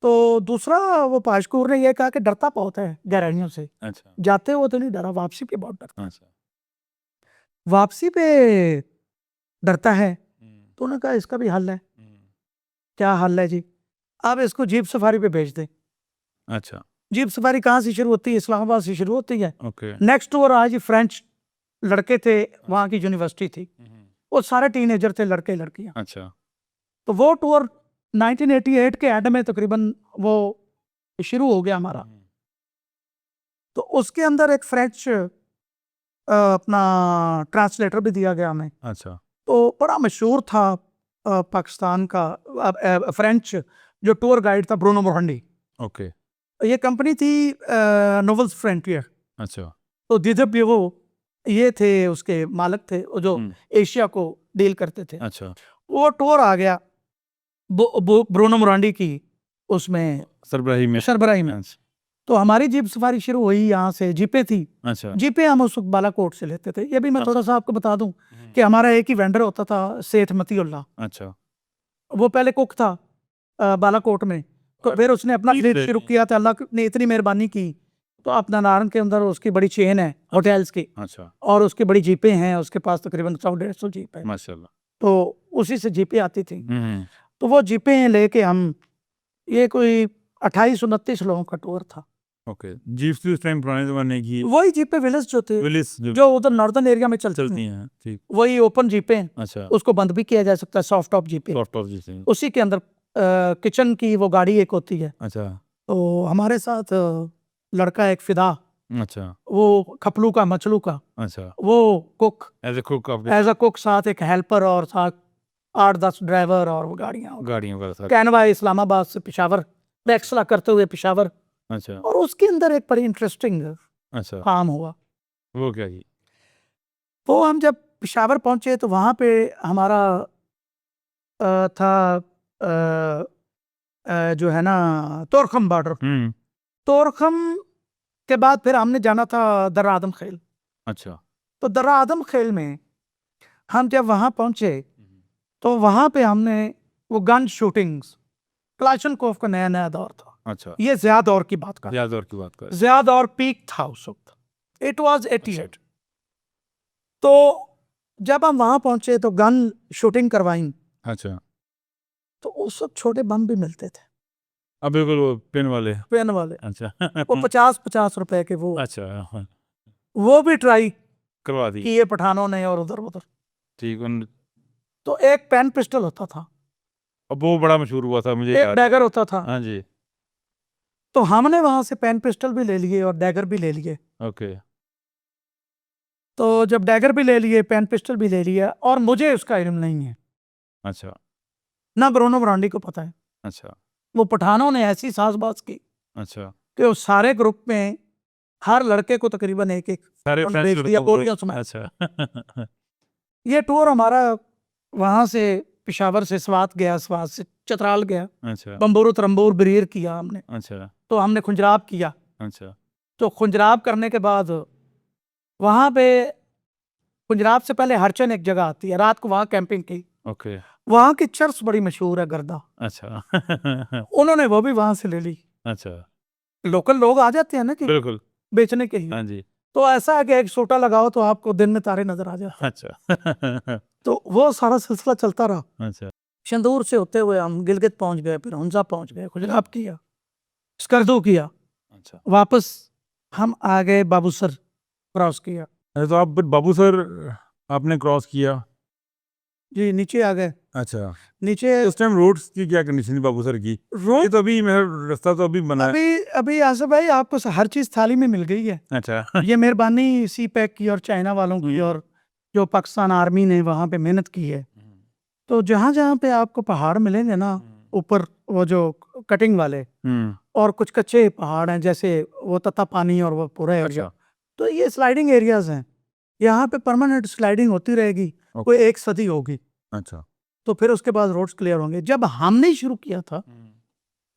तो दूसरा वो पाशकूर ने ये कहा कि डरता बहुत है गहराइयों से। अच्छा जाते हो तो नहीं डरा, वापसी पे बहुत डरता। अच्छा वापसी पे डरता है, तो उन्होंने कहा इसका भी हल है। क्या हल है जी? अब इसको जीप सफारी पे भेज दें। अच्छा जीप सफारी कहाँ से शुरू होती है? इस्लामाबाद से शुरू होती है। ओके नेक्स्ट टूर आज फ्रेंच लड़के थे, वहाँ की यूनिवर्सिटी थी, वो सारे टीनेजर थे, लड़के लड़कियाँ। अच्छा तो वो टूर 1988 के एंड में तकरीबन वो शुरू हो गया हमारा। तो उसके अंदर एक फ्रेंच अपना ट्रांसलेटर भी दिया गया हमें। अच्छा तो बड़ा मशहूर था पाकिस्तान का फ्रेंच जो टूर गाइड था, ब्रूनो मोरहंडी। ओके ये कंपनी थी नोवेल्स फ्रंटियर। अच्छा तो दिदब भी वो ये थे, उसके मालिक थे, वो जो एशिया को डील करते थे। अच्छा वो टूर आ गया ब्रूनो मोरहंडी की उसमें सरबराही में। में। तो हमारी जीप सफारी शुरू हुई यहाँ से, जीपें थी। अच्छा जीपें हम उस वक्त बालाकोट से लेते थे। ये भी मैं थोड़ा सा आपको बता दूं कि हमारा एक ही वेंडर होता था, सेठ मतीउल्लाह। अच्छा वो पहले कुक था बालाकोट में, तो फिर उसने अपना बिजनेस शुरू किया था। अल्लाह ने इतनी मेहरबानी की, तो अपना नारंग के अंदर उसकी बड़ी चेन है होटल्स की, अच्छा और उसकी बड़ी जीपें हैं, उसके पास तकरीबन 100-150 जीप है। माशाल्लाह। तो उसी से जीपें आती थी। तो वो जीपें लेके हम, ये कोई 28-29 लोगों का टूर था। ओके, जीप्स उस टाइम पुराने जमाने की, वही जीपें विलिस जो थे, विलिस जो उधर नॉर्दर्न एरिया में चलती चलती हैं, हैं, ठीक। वही ओपन जीपें। अच्छा उसको बंद भी किया जा सकता है, सॉफ्ट टॉप जीपें। सॉफ्ट टॉप जैसे। उसी के अंदर किचन की वो गाड़ी एक होती है। अच्छा तो हमारे साथ लड़का एक फिदा, अच्छा वो खपलू का मचलू का, अच्छा वो cook, as a cook of as a cook, साथ एक हेल्पर और साथ 8-10 ड्राइवर और वो गाड़ियाँ। गाड़ियों का साथ। कैनवा इस्लामाबाद से पेशावर, एक्सला करते हुए पेशावर। अच्छा और उसके अंदर एक बड़ी इंटरेस्टिंग अच्छा, काम हुआ। वो क्या ही? वो हम जब पेशावर पहुंचे तो वहाँ पे हमारा था जो है ना तोरखम बॉर्डर। तोरखम के बाद फिर हमने जाना था दर्रा आदम खेल। अच्छा तो दर्रा आदम खेल में हम जब वहाँ पहुंचे तो वहाँ पे हमने वो गन शूटिंग्स, क्लाशनकोव का नया नया दौर था। अच्छा, ये ज़िया दौर की बात कर, ज़िया दौर की बात कर। ज़िया दौर पीक था उस वक्त, इट वाज 88। तो जब हम वहाँ पहुंचे तो गन शूटिंग करवाई, अच्छा, तो उस वक्त छोटे बम भी मिलते थे, अब बिल्कुल वो पेन वाले। पेन वाले, अच्छा वो 50-50 रुपए के वो। अच्छा वो भी ट्राई करवा दी। किए पठानों ने और उधर उधर। ठीक उन तो एक पेन पिस्टल होता था, अब वो बड़ा मशहूर हुआ था मुझे एक याद। डैगर होता था। हाँ जी। तो हमने वहां से पेन पिस्टल भी ले लिए और डैगर भी ले लिए। ओके। तो जब डैगर भी ले लिए, पेन पिस्टल भी ले लिया, और मुझे उसका इल्म नहीं है, अच्छा ना ब्रूनो ब्रांडी को पता है। अच्छा वो पठानों ने ऐसी साजबाज की अच्छा। कि उस सारे ग्रुप में हर लड़के को तकरीबन एक एक सारे राउंड फ्रेंड्स बेच दिया गोलियों समय। अच्छा ये टूर हमारा वहां से पिशावर से स्वात गया, स्वात से चतराल गया, अच्छा बम्बूर तरम्बूर बरीर किया हमने। अच्छा तो हमने खुंजराब किया। अच्छा तो खुंजराब करने के बाद वहां पे, खुंजराब से पहले हरचन एक जगह आती है, रात को वहां कैंपिंग की। ओके वहां की चर्च बड़ी मशहूर है, गर्दा। अच्छा उन्होंने वो भी वहां से ले ली। अच्छा लोकल लोग आ जाते हैं ना कि बिल्कुल। बेचने के लिए। हाँ जी। तो ऐसा है कि एक सोटा लगाओ तो आपको दिन में तारे नजर आ जाते हैं। अच्छा तो वो सारा सिलसिला चलता रहा। अच्छा शंदूर से होते हुए हम गिलगित पहुंच गए, फिर हुंजा पहुंच गए, खुजराब किया, स्कर्दू किया, अच्छा। वापस हम आ गए बाबूसर, क्रॉस किया। अरे तो आप फिर बाबू सर आपने क्रॉस किया। जी नीचे आ गए। अच्छा नीचे उस टाइम रोड्स की क्या कंडीशन थी बाबू सर की? ये रोड तो अभी मेरा रास्ता तो अभी बना है। अभी अभी आसिफ भाई आपको हर चीज थाली में मिल गई है। अच्छा ये मेहरबानी सी पैक की और चाइना वालों की, और जो पाकिस्तान आर्मी ने वहां पे मेहनत की है। तो जहां जहां पे आपको पहाड़ मिलेंगे ना, ऊपर वो जो कटिंग वाले, और कुछ कच्चे पहाड़ हैं, जैसे वो तता पानी और वो पूरा एरिया, अच्छा तो ये स्लाइडिंग एरियाज हैं। यहाँ पे परमानेंट स्लाइडिंग होती रहेगी, कोई एक सदी होगी। अच्छा तो फिर उसके बाद रोड्स क्लियर होंगे। जब हमने शुरू किया था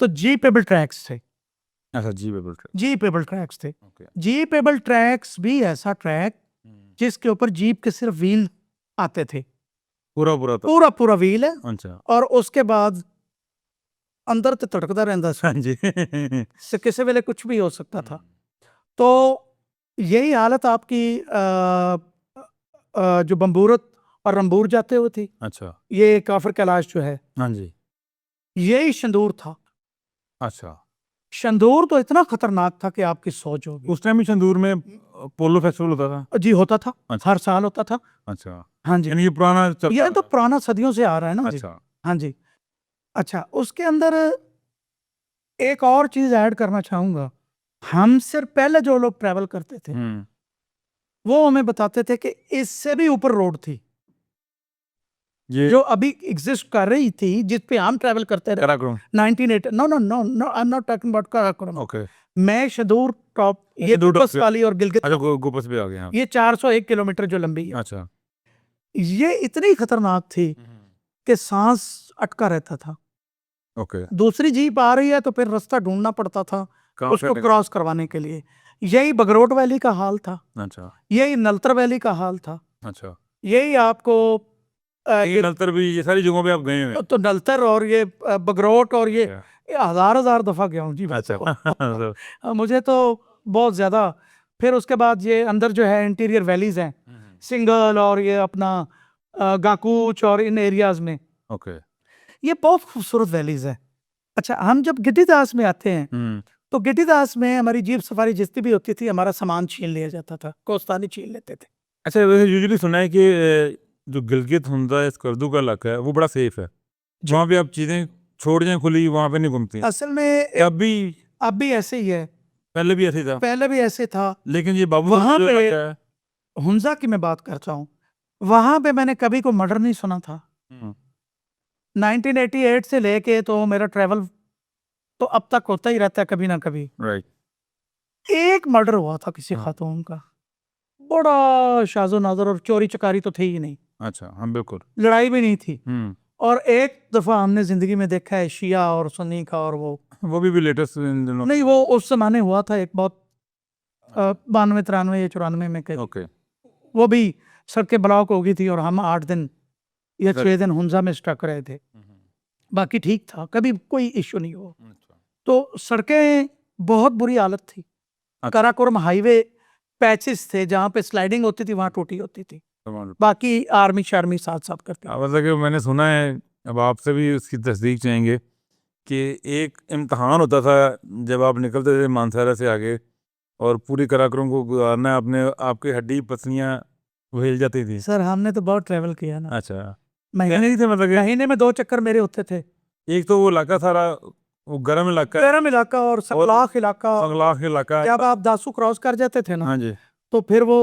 तो जी पेबल ट्रैक्स थे। अच्छा जी बिल्कुल। जी पेबल ट्रैक्स थे। ओके जी पेबल ट्रैक्स भी ऐसा ट्रैक जिसके ऊपर जीप के सिर्फ व्हील आते थे, पूरा पूरा तो पूरा पूरा व्हील है, अच्छा और उसके बाद अंदर तो तड़कता रहता हाँ जी से किसी वेले कुछ भी हो सकता था। तो यही हालत आपकी जो बम्बूरत और रंबूर जाते हुए थी। अच्छा ये काफर कैलाश जो है, हाँ जी यही शंदूर था। अच्छा। शंदूर तो इतना खतरनाक था कि आपकी सोच होगी। उस टाइम भी चंदूर में पोलो फेस्टिवल होता था। जी होता था, अच्छा हर साल होता था। अच्छा। हाँ जी, यानी ये पुराना चलता ये आ तो रहा पुराना सदियों से आ रहा है ना है। जी। अच्छा हाँ जी। अच्छा, उसके अंदर एक और चीज ऐड करना चाहूंगा। हमसे पहले जो लोग ट्रैवल करते थे वो हमें बताते थे कि इससे भी ऊपर रोड थी ये जो अभी एग्जिस्ट कर रही थी, जिस पे हम ट्रैवल करते रहे। Karakoram 1980, no no no no, I am not talking about Karakoram. Okay. मैं शदूर टॉप, ये शदूर गुपस टॉप- वाली और गिलगित, अच्छा गोपस भी आ गए यहाँ। ये 401 किलोमीटर जो लंबी है, अच्छा ये इतनी खतरनाक थी कि सांस अटका रहता था। ओके। दूसरी जीप आ रही है तो फिर रास्ता ढूंढना पड़ता था कहाँ उसको पे? क्रॉस करवाने के लिए। यही बगरोट वैली का हाल था, अच्छा यही नलतर वैली का हाल था, अच्छा। यही आपको ये नलतर भी ये सारी जगहों पे आप गए हुए हैं? तो नलतर और ये बगरोट और ये अच्छा। हजार हजार दफा गया हूँ जी भाई। अच्छा मुझे तो बहुत ज्यादा। फिर उसके बाद ये अंदर जो है इंटीरियर वैलीज हैं, सिंगल और ये अपना गाकूच और इन एरियाज में, ओके। ये बहुत खूबसूरत वैलीज है। अच्छा, हम जब गिड्डीदास में आते हैं तो गिड्डीदास में हमारी जीप सफारी जितनी भी होती थी, हमारा सामान छीन लिया जाता था, कोस्तानी छीन लेते थे। अच्छा वैसे यूजुअली सुना है कि जो गिलगित हुंजा स्कर्दू का इलाका है वो बड़ा सेफ है। वहाँ पे आप चीजें छोड़ जाएं खुली वहाँ पे नहीं घूमती। असल में अभी अब भी ऐसे ही है, पहले भी ऐसे ही था, पहले भी ऐसे था। लेकिन ये बाबू वहाँ जो पे इलाका है। हुंजा की मैं बात करता हूँ, वहां पे मैंने कभी को मर्डर नहीं सुना था। 1988 से लेके तो मेरा ट्रैवल तो अब तक होता ही रहता है कभी ना कभी। राइट एक मर्डर हुआ था किसी खातून का, बड़ा शाजो नाजर, और चोरी चकारी तो थी ही नहीं, अच्छा हाँ बिल्कुल। लड़ाई भी नहीं थी। और एक दफा हमने जिंदगी में देखा है शिया और सुन्नी का, और वो भी लेटेस्ट इन दिनों। नहीं, वो उस जमाने हुआ था एक बहुत 92 93 या 94 में कहीं। ओके वो भी सड़कें ब्लॉक हो गई थी और हम 8 दिन या 6 दिन हुंजा में स्टक रहे थे। बाकी ठीक था, कभी कोई इश्यू नहीं हुआ। तो सड़कें बहुत बुरी हालत थी। काराकोरम हाईवे पैचेस थे जहाँ पे स्लाइडिंग होती थी, वहाँ टूटी होती थी। बाकी आर्मी शार्मी साथ साथ करते थे। मतलब कि मैंने सुना है, अब आपसे भी उसकी तस्दीक चाहेंगे कि एक इम्तहान होता था जब आप निकलते थे मानसरा से आगे और पूरी काराकोरम को गुजारना है, आपने आपकी हड्डी पसलियाँ वो हिल जाती थी? सर हमने तो बहुत ट्रैवल किया ना, अच्छा, महीने नहीं थे मतलब कि महीने में 2 चक्कर मेरे होते थे। एक तो वो इलाका सारा वो गर्म इलाका है, गरम इलाका और सकलाख इलाका। संगलाख इलाका है। जब आप दासू क्रॉस कर जाते थे ना, हाँ जी, तो फिर वो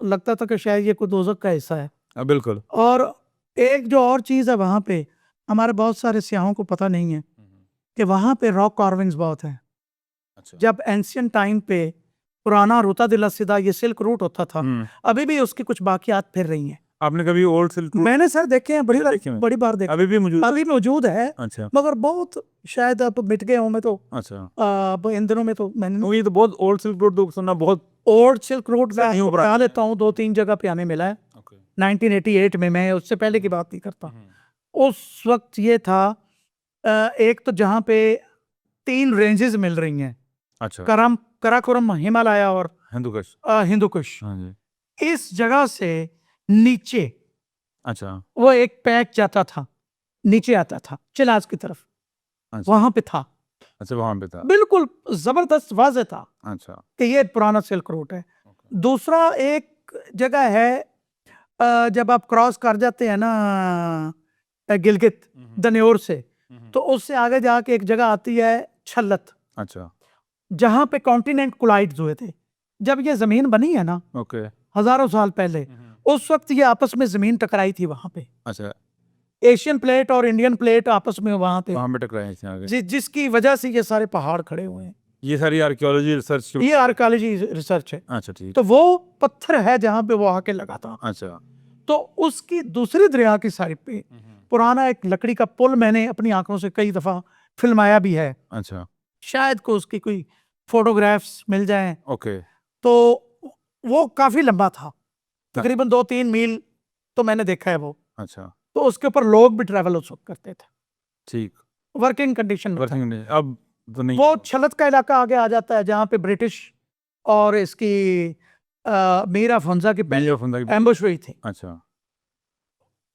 लगता था कि शायद ये कोई दोजख का हिस्सा है। बिल्कुल। और एक जो और चीज़ है वहाँ पे, हमारे बहुत सारे सियाहों को पता नहीं है कि वहाँ पे रॉक कार्विंग्स बहुत हैं। अच्छा, जब एंशियंट टाइम पे पुराना रूता दिला सीधा ये सिल्क रूट होता था, अभी भी उसकी कुछ बाकियात फिर रही हैं। आपने कभी ओल्ड सिल्क रूट मैंने सर देखे हैं, देखे हैं? बड़ी बार देखे, अभी भी मौजूद? अभी मौजूद है, अच्छा, मगर बहुत शायद अब मिट गए हों। मैं तो अच्छा, अब इन दिनों में तो मैंने तो ये तो बहुत ओल्ड सिल्क रूट तो सुनना बहुत। ओल्ड सिल्क रूट नहीं हो मैं रहा बता देता हूँ, 2-3 जगह पे हमें मिला है। ओके, 1988 में, मैं उससे पहले की बात नहीं करता। उस वक्त ये था, एक तो जहाँ पे 3 रेंजेस मिल रही हैं, अच्छा, कराकोरम हिमालय और हिंदुकुश, हिंदू कुश। हाँ जी, इस जगह से नीचे अच्छा, वो एक पैच जाता था, नीचे आता था चिलाज की तरफ, अच्छा, वहां पे था। अच्छा, वहाँ पे था, बिल्कुल जबरदस्त वाज़ेह था अच्छा, कि ये पुराना सिल्क रूट है। दूसरा एक जगह है, जब आप क्रॉस कर जाते हैं ना गिलगित दन्योर से, तो उससे आगे जाके एक जगह आती है छल्लत, अच्छा, जहां पे कॉन्टिनेंट कोलाइड्स हुए थे। जब ये जमीन बनी है ना, ओके, हजारों साल पहले, उस वक्त ये आपस में जमीन टकराई थी वहां पे। अच्छा, एशियन प्लेट और इंडियन प्लेट आपस में वहां पे, वहाँ पे टकराए थे आगे। जिसकी वजह से ये सारे पहाड़ खड़े हुए हैं। ये सारी आर्कियोलॉजी रिसर्च ये आर्कियोलॉजी रिसर्च है। अच्छा, ठीक, तो वो पत्थर है जहां पे वो आके लगा था। अच्छा, तो उसकी दूसरी दरिया की साइड पे पुराना एक लकड़ी का पुल मैंने अपनी आंखों से कई दफा फिल्माया भी है। अच्छा, शायद को उसकी कोई फोटोग्राफ्स मिल जाएं। ओके, तो वो काफी लंबा था, तकरीबन 2-3 मील तो मैंने देखा है वो। अच्छा, तो उसके ऊपर लोग भी ट्रैवल उस वक्त करते थे, ठीक, वर्किंग कंडीशन में था। वर्किंग डे अब तो नहीं। वो छलत का इलाका आगे आ जाता है जहाँ पे ब्रिटिश और इसकी मीर अफजा की बेंज ऑफ की, एम्बुश हुई थी। अच्छा,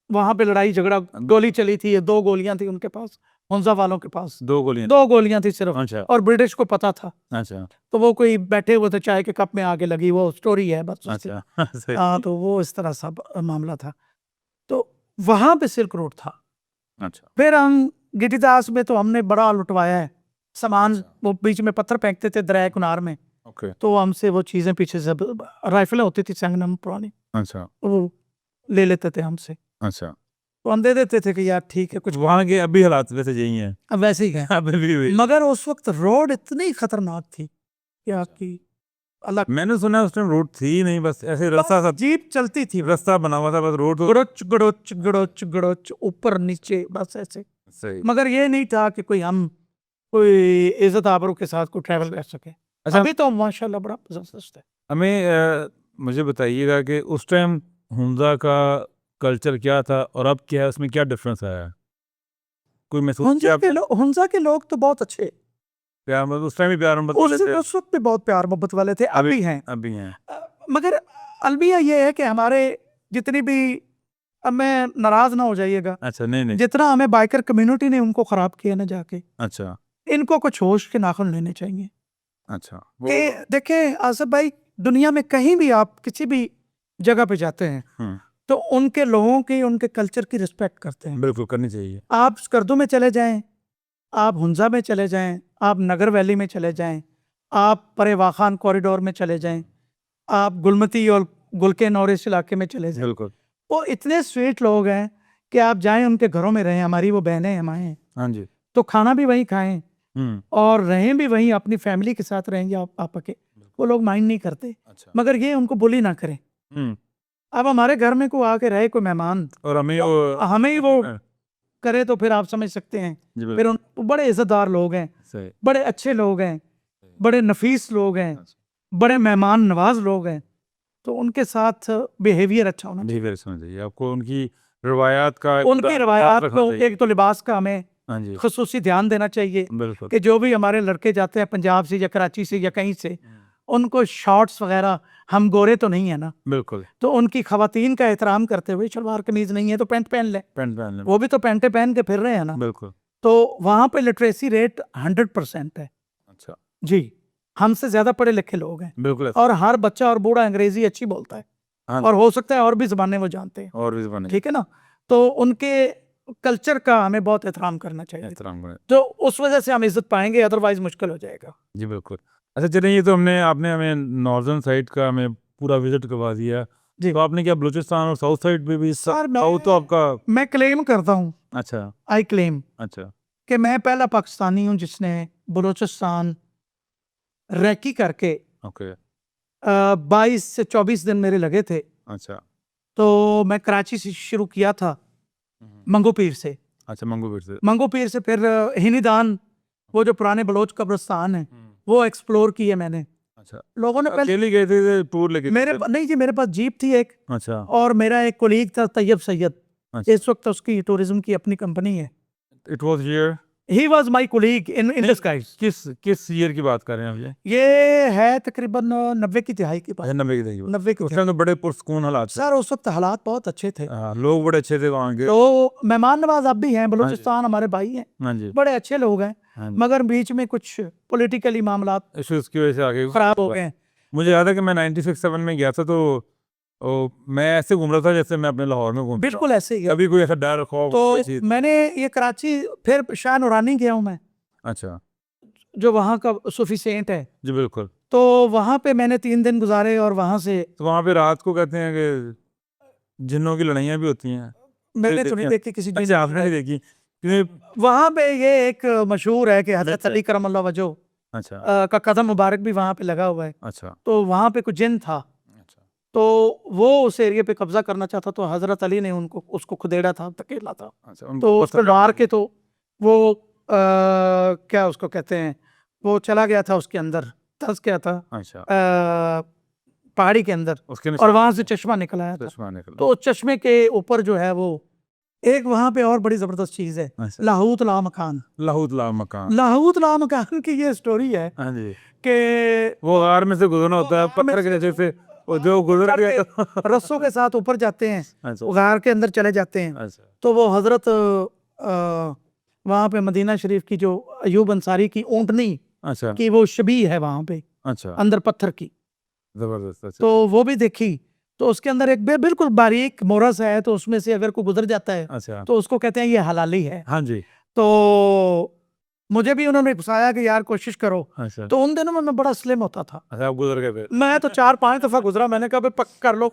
वहां पे लड़ाई झगड़ा, गोली चली थी, 2 गोलियां थी उनके पास, हुंजा वालों के पास 2 गोलियां, 2 गोलियां थी सिर्फ। अच्छा, और ब्रिटिश को पता था, अच्छा, तो वो कोई बैठे हुए थे चाय के कप में आगे लगी, वो स्टोरी है बस उसकी। अच्छा, सही, हाँ, तो वो इस तरह सा मामला था। तो वहां पे सिल्क रोड था। अच्छा, फिर हम गिटिदास में तो हमने बड़ा लुटवाया है सामान। वो बीच में पत्थर फेंकते थे दरिया कुनार में, ओके, तो हमसे वो चीजें पीछे से, राइफलें होती थी संगनम पुरानी, अच्छा, वो ले लेते थे हमसे। अच्छा, तो हम दे देते थे कि यार ठीक है, कुछ वहाँ के अभी हालात वैसे यही हैं, अब वैसे ही है। अभी भी मगर उस वक्त रोड इतनी खतरनाक थी कि आपकी अलग, मैंने सुना है उस टाइम रोड थी नहीं, बस ऐसे रास्ता सा, जीप चलती थी, रास्ता बना हुआ था, बस रोड तो गड़ोच गड़ोच गड़ोच गड़ोच ऊपर नीचे बस ऐसे। सही। मगर ये नहीं था कि कोई इज्जत आबरू के साथ कोई ट्रैवल कर सके। अच्छा, अभी तो माशाल्लाह बड़ा जबरदस्त है। हमें मुझे बताइएगा कि उस टाइम हुंजा का कल्चर क्या था और अब क्या है, उसमें क्या डिफरेंस आया है? कोई महसूस किया आपने? हुंजा के लोग तो बहुत अच्छे, प्यार मतलब उस टाइम भी प्यार मोहब्बत वाले थे? उस वक्त भी बहुत प्यार मोहब्बत वाले थे, अभी हैं। अभी हैं, मगर अलमिया ये है कि हमारे जितनी भी, अब मैं नाराज ना हो जाइएगा, अच्छा, नहीं नहीं, जितना हमें बाइकर कम्युनिटी ने उनको खराब किया ना जाके, अच्छा, इनको कुछ होश के नाखुन लेने चाहिए। अच्छा, कि देखें आसिफ भाई, दुनिया में कहीं भी आप किसी भी जगह पे जाते हैं तो उनके लोगों की, उनके कल्चर की रिस्पेक्ट करते हैं। बिल्कुल करनी चाहिए। आप स्कर्दू में चले जाएं, आप हुंजा में चले जाएं, आप नगर वैली में चले जाएं, आप परे वाखान कॉरिडोर में चले जाएं, आप गुलमती और गुलकेन और इस इलाके में चले जाएं, बिल्कुल, वो इतने स्वीट लोग हैं कि आप जाएं उनके घरों में रहें, हमारी वो बहनें हमारे हैं, हाँ जी, तो खाना भी वहीं खाएं और रहें भी वहीं, अपनी फैमिली के साथ रहेंगे आप के, वो लोग माइंड नहीं करते। अच्छा, मगर ये उनको बुली ना करें। अब हमारे घर में कोई आके रहे, कोई मेहमान, और हमें तो हमें ही वो करे, तो फिर आप समझ सकते हैं। फिर उन बड़े इज्जतदार लोग हैं, सही, बड़े अच्छे लोग हैं, बड़े नफीस लोग हैं, बड़े मेहमान नवाज लोग हैं, तो उनके साथ बिहेवियर अच्छा होना चाहिए। बिहेवियर समझ चाहिए आपको, उनकी रवायात का, उनकी रवायात को, एक तो लिबास का हमें हाँ जी, खुसूसी ध्यान देना चाहिए बिल्कुल, कि जो भी हमारे लड़के जाते हैं पंजाब से या कराची से या कहीं से, उनको शॉर्ट्स वगैरह, हम गोरे तो नहीं है ना, बिल्कुल, तो उनकी खवातीन का एहतराम करते हुए, शलवार कमीज नहीं है तो पैंट पहन ले, पैंट पहन लें, वो भी तो पैंटे पहन के फिर रहे हैं ना। बिल्कुल, तो वहां पे लिटरेसी रेट 100% है अच्छा, जी, हमसे ज्यादा पढ़े लिखे लोग हैं, बिल्कुल, और हर बच्चा और बूढ़ा अंग्रेजी अच्छी बोलता है। हाँ और हो सकता है और भी ज़बानें वो जानते हैं, और भी ज़बानें ठीक है ना। तो उनके कल्चर का हमें बहुत एहतराम करना चाहिए, एहतराम करें। तो उस वजह से हम इज्जत पाएंगे, अदरवाइज मुश्किल हो जाएगा। जी बिल्कुल। अच्छा चलिए, ये तो आपने हमें नॉर्दर्न साइड का हमें पूरा विजिट करवा दिया, जी तो आपने क्या बलूचिस्तान और साउथ साइड पे भी सर, साउथ तो आपका मैं क्लेम करता हूँ, अच्छा आई क्लेम अच्छा कि मैं पहला पाकिस्तानी हूँ जिसने बलूचिस्तान रैकी करके ओके 22 से 24 दिन मेरे लगे थे। अच्छा तो मैं कराची से शुरू किया था, मंगो पीर से, अच्छा मंगू से मंगो पीर से फिर हिनीदान, वो जो पुराने बलोच कब्रिस्तान है वो एक्सप्लोर किए मैंने। अच्छा लोगों ने पहले अकेले गए थे टूर लेके नहीं जी, मेरे पास जीप थी एक, अच्छा और मेरा एक कोलीग था तैयब सैयद, अच्छा इस वक्त उसकी टूरिज्म की अपनी कंपनी है। It was here he was my colleague in disguise. किस ईयर की बात कर रहे हैं आप ये है तकरीबन 90 की तिहाई की बात, अच्छा 90 की दही 90 की उस तिहाई। टाइम तो बड़े पुरसकून हालात थे। सर उस वक्त हालात बहुत अच्छे थे, लोग बड़े अच्छे थे वहाँ के। तो मेहमान नवाज आप भी हैं, बलूचिस्तान हमारे भाई हैं, हाँ जी बड़े अच्छे लोग हैं, हाँ जी मगर बीच में कुछ पॉलिटिकली मामला इश्यूज की वजह से आगे खराब हो गए हैं। मुझे याद है कि मैं 96-7 में गया था, तो मैं ऐसे घूम रहा था जैसे मैं अपने लाहौर में घूम रहा बिल्कुल ऐसे ही हूँ। है। कभी कोई ऐसा डर खौफ कोई तो चीज़ मैंने ये कराची, फिर शाह नूरानी गया हूँ मैं, अच्छा जो वहाँ का सूफी सेंट है, जी बिल्कुल। तो वहाँ पे मैंने 3 दिन गुजारे, और वहाँ से तो वहाँ पे रात को कहते हैं कि जिन्नों की लड़ाइयाँ भी होती हैं। मैंने तो नहीं देखी किसी अच्छा आपने नहीं देखी क्योंकि वहाँ पे ये एक मशहूर है कि हज़रत अली करमल्लाहु वजहो अच्छा का कदम मुबारक भी वहाँ पे लगा हुआ है। अच्छा तो वहाँ पे कुछ जिन था, अच्छा तो वो उस एरिया पे कब्जा करना चाहता, तो हज़रत अली ने उसको खुदेड़ा था, धकेला था, अच्छा तो उसको मार के, तो वो क्या उसको कहते हैं, वो चला गया था उसके अंदर, धंस गया था अच्छा पहाड़ी के अंदर, उसके और वहां से चश्मा निकल आया था। चश्मा निकला तो उस चश्मे के ऊपर जो है वो एक वहां पे और बड़ी जबरदस्त चीज है, अच्छा लाहूत ला मकान। लाहौत ला मकान लाहूत ला मकान की ये स्टोरी है हाँ जी कि वो गार में से गुजरना होता है पत्थर के नीचे से और जो गुजर चढ़ गया के रस्सों के साथ ऊपर जाते हैं, अच्छा वो गार के अंदर चले जाते हैं। अच्छा तो वो हजरत वहाँ पे मदीना शरीफ की जो अयूब अंसारी की ऊँटनी अच्छा की वो शबी है वहाँ पे अच्छा अंदर पत्थर की, जबरदस्त अच्छा तो वो भी देखी। तो उसके अंदर एक बिल्कुल बारीक मोरस है, तो उसमें से अगर कोई गुजर जाता है अच्छा तो उसको कहते हैं ये हलाली है। हाँ जी तो मुझे भी उन्होंने फसाया कि यार कोशिश करो, अच्छा तो उन दिनों में मैं बड़ा स्लिम होता था, अच्छा आप गुजर गए फिर मैं तो 4-5 दफा गुजरा, मैंने कहा भाई पक कर लो,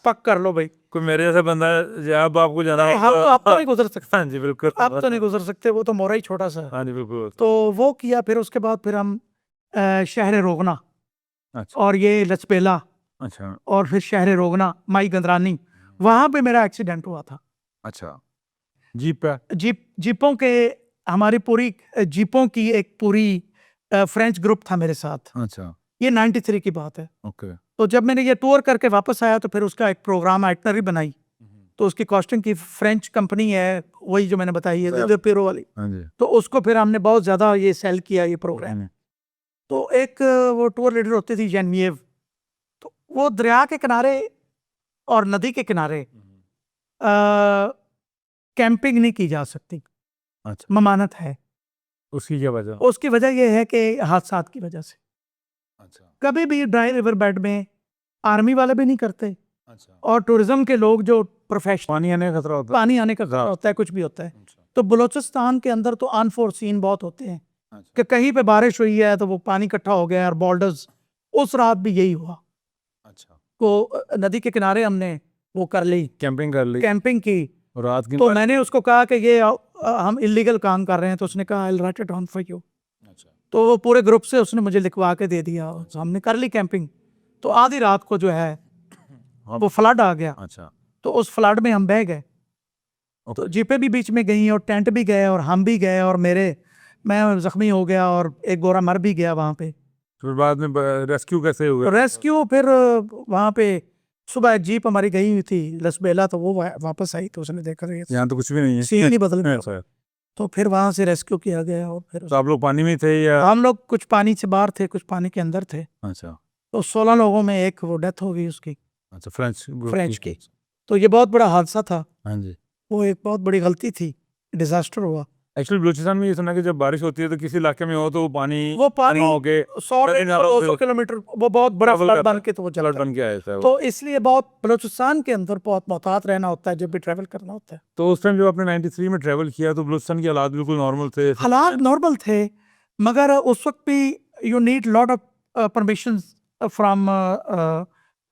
पक कर लो भाई, कोई मेरे जैसा बंदा जब आपको जाना हो हम अब तो नहीं गुजर सकते, हाँ जी बिल्कुल अब तो नहीं गुजर सकते, वो तो मोरा ही छोटा सा है। हाँ जी बिल्कुल तो वो किया, फिर उसके बाद फिर हम शहर रोगना, अच्छा और ये लचपेला, अच्छा और फिर शहर रोगना, माई गंदरानी, वहां पे मेरा एक्सीडेंट हुआ था। अच्छा जीप पे जीपों के, हमारी पूरी जीपों की एक पूरी फ्रेंच ग्रुप था मेरे साथ, अच्छा ये 93 की बात है। ओके तो जब मैंने ये टूर करके वापस आया, तो फिर उसका एक प्रोग्राम आइटनरी बनाई, तो उसकी कॉस्टिंग की फ्रेंच कंपनी है, वही जो मैंने बताई है पेरो वाली, हाँ जी तो उसको फिर हमने बहुत ज़्यादा ये सेल किया ये प्रोग्राम। तो एक वो टूर लीडर होती थी जेनविएव, तो वो दरिया के किनारे और नदी के किनारे कैंपिंग नहीं की जा सकती, अच्छा ममानत है। उसकी क्या वजह उसकी वजह यह है कि हादसात की वजह से, अच्छा कभी भी ड्राई रिवर बेड में आर्मी वाले भी नहीं करते, अच्छा और टूरिज्म के लोग जो प्रोफेशनल, पानी आने का खतरा होता पानी आने का खतरा होता है, कुछ भी होता है। अच्छा तो बलूचिस्तान के अंदर तो अनफोर्सीन बहुत होते हैं, अच्छा कि कहीं पे बारिश हुई है तो वो पानी इकट्ठा हो गया, और बॉर्डर्स, उस रात भी यही हुआ। अच्छा तो नदी के किनारे हमने वो कर ली, कैंपिंग कर ली कैंपिंग की। रात की तो मैंने उसको कहा कि ये हम इलीगल काम कर रहे हैं, तो उसने कहा I write it down for you. अच्छा तो वो पूरे ग्रुप से उसने मुझे लिखवा के दे दिया, तो हमने कर ली कैंपिंग। तो आधी रात को जो है वो फ्लड आ गया, अच्छा तो उस फ्लड में हम बह गए। तो ओके जीपें भी बीच में गई, और टेंट भी गए, और हम भी गए, और मैं जख्मी हो गया, और एक गोरा मर भी गया वहाँ पे। फिर बाद में रेस्क्यू कैसे हुआ रेस्क्यू फिर वहाँ पे सुबह एक जीप हमारी गई हुई थी लसबेला, तो वो वापस आई, तो उसने देखा कि यहाँ तो कुछ भी नहीं है सीन ही बदल गया, अच्छा तो फिर वहाँ से रेस्क्यू किया गया। और फिर तो आप लोग पानी में थे या हम लोग कुछ पानी से बाहर थे, कुछ पानी के अंदर थे। अच्छा तो 16 लोगों में एक वो डेथ हो गई उसकी, अच्छा फ्रेंच फ्रेंच की। तो ये बहुत बड़ा हादसा था, हाँ जी वो एक बहुत बड़ी गलती थी, डिजास्टर हुआ। एक्चुअली बलूचिस्तान में ये सुना कि जब बारिश होती है तो किसी इलाके में हो तो वो पानी वो पानी जमा होके 100-200 किलोमीटर वो बहुत बड़ा Travel फ्लड करता बन के तो वो चला फ्लड बन के आया था वो। तो इसलिए बहुत बलूचिस्तान के अंदर बहुत मोहतात रहना होता है जब भी ट्रैवल करना होता है। तो उस टाइम जब आपने 93 में ट्रैवल किया तो बलूचिस्तान के हालात बिल्कुल नॉर्मल थे? हालात नॉर्मल थे मगर उस वक्त भी you need lot of permission from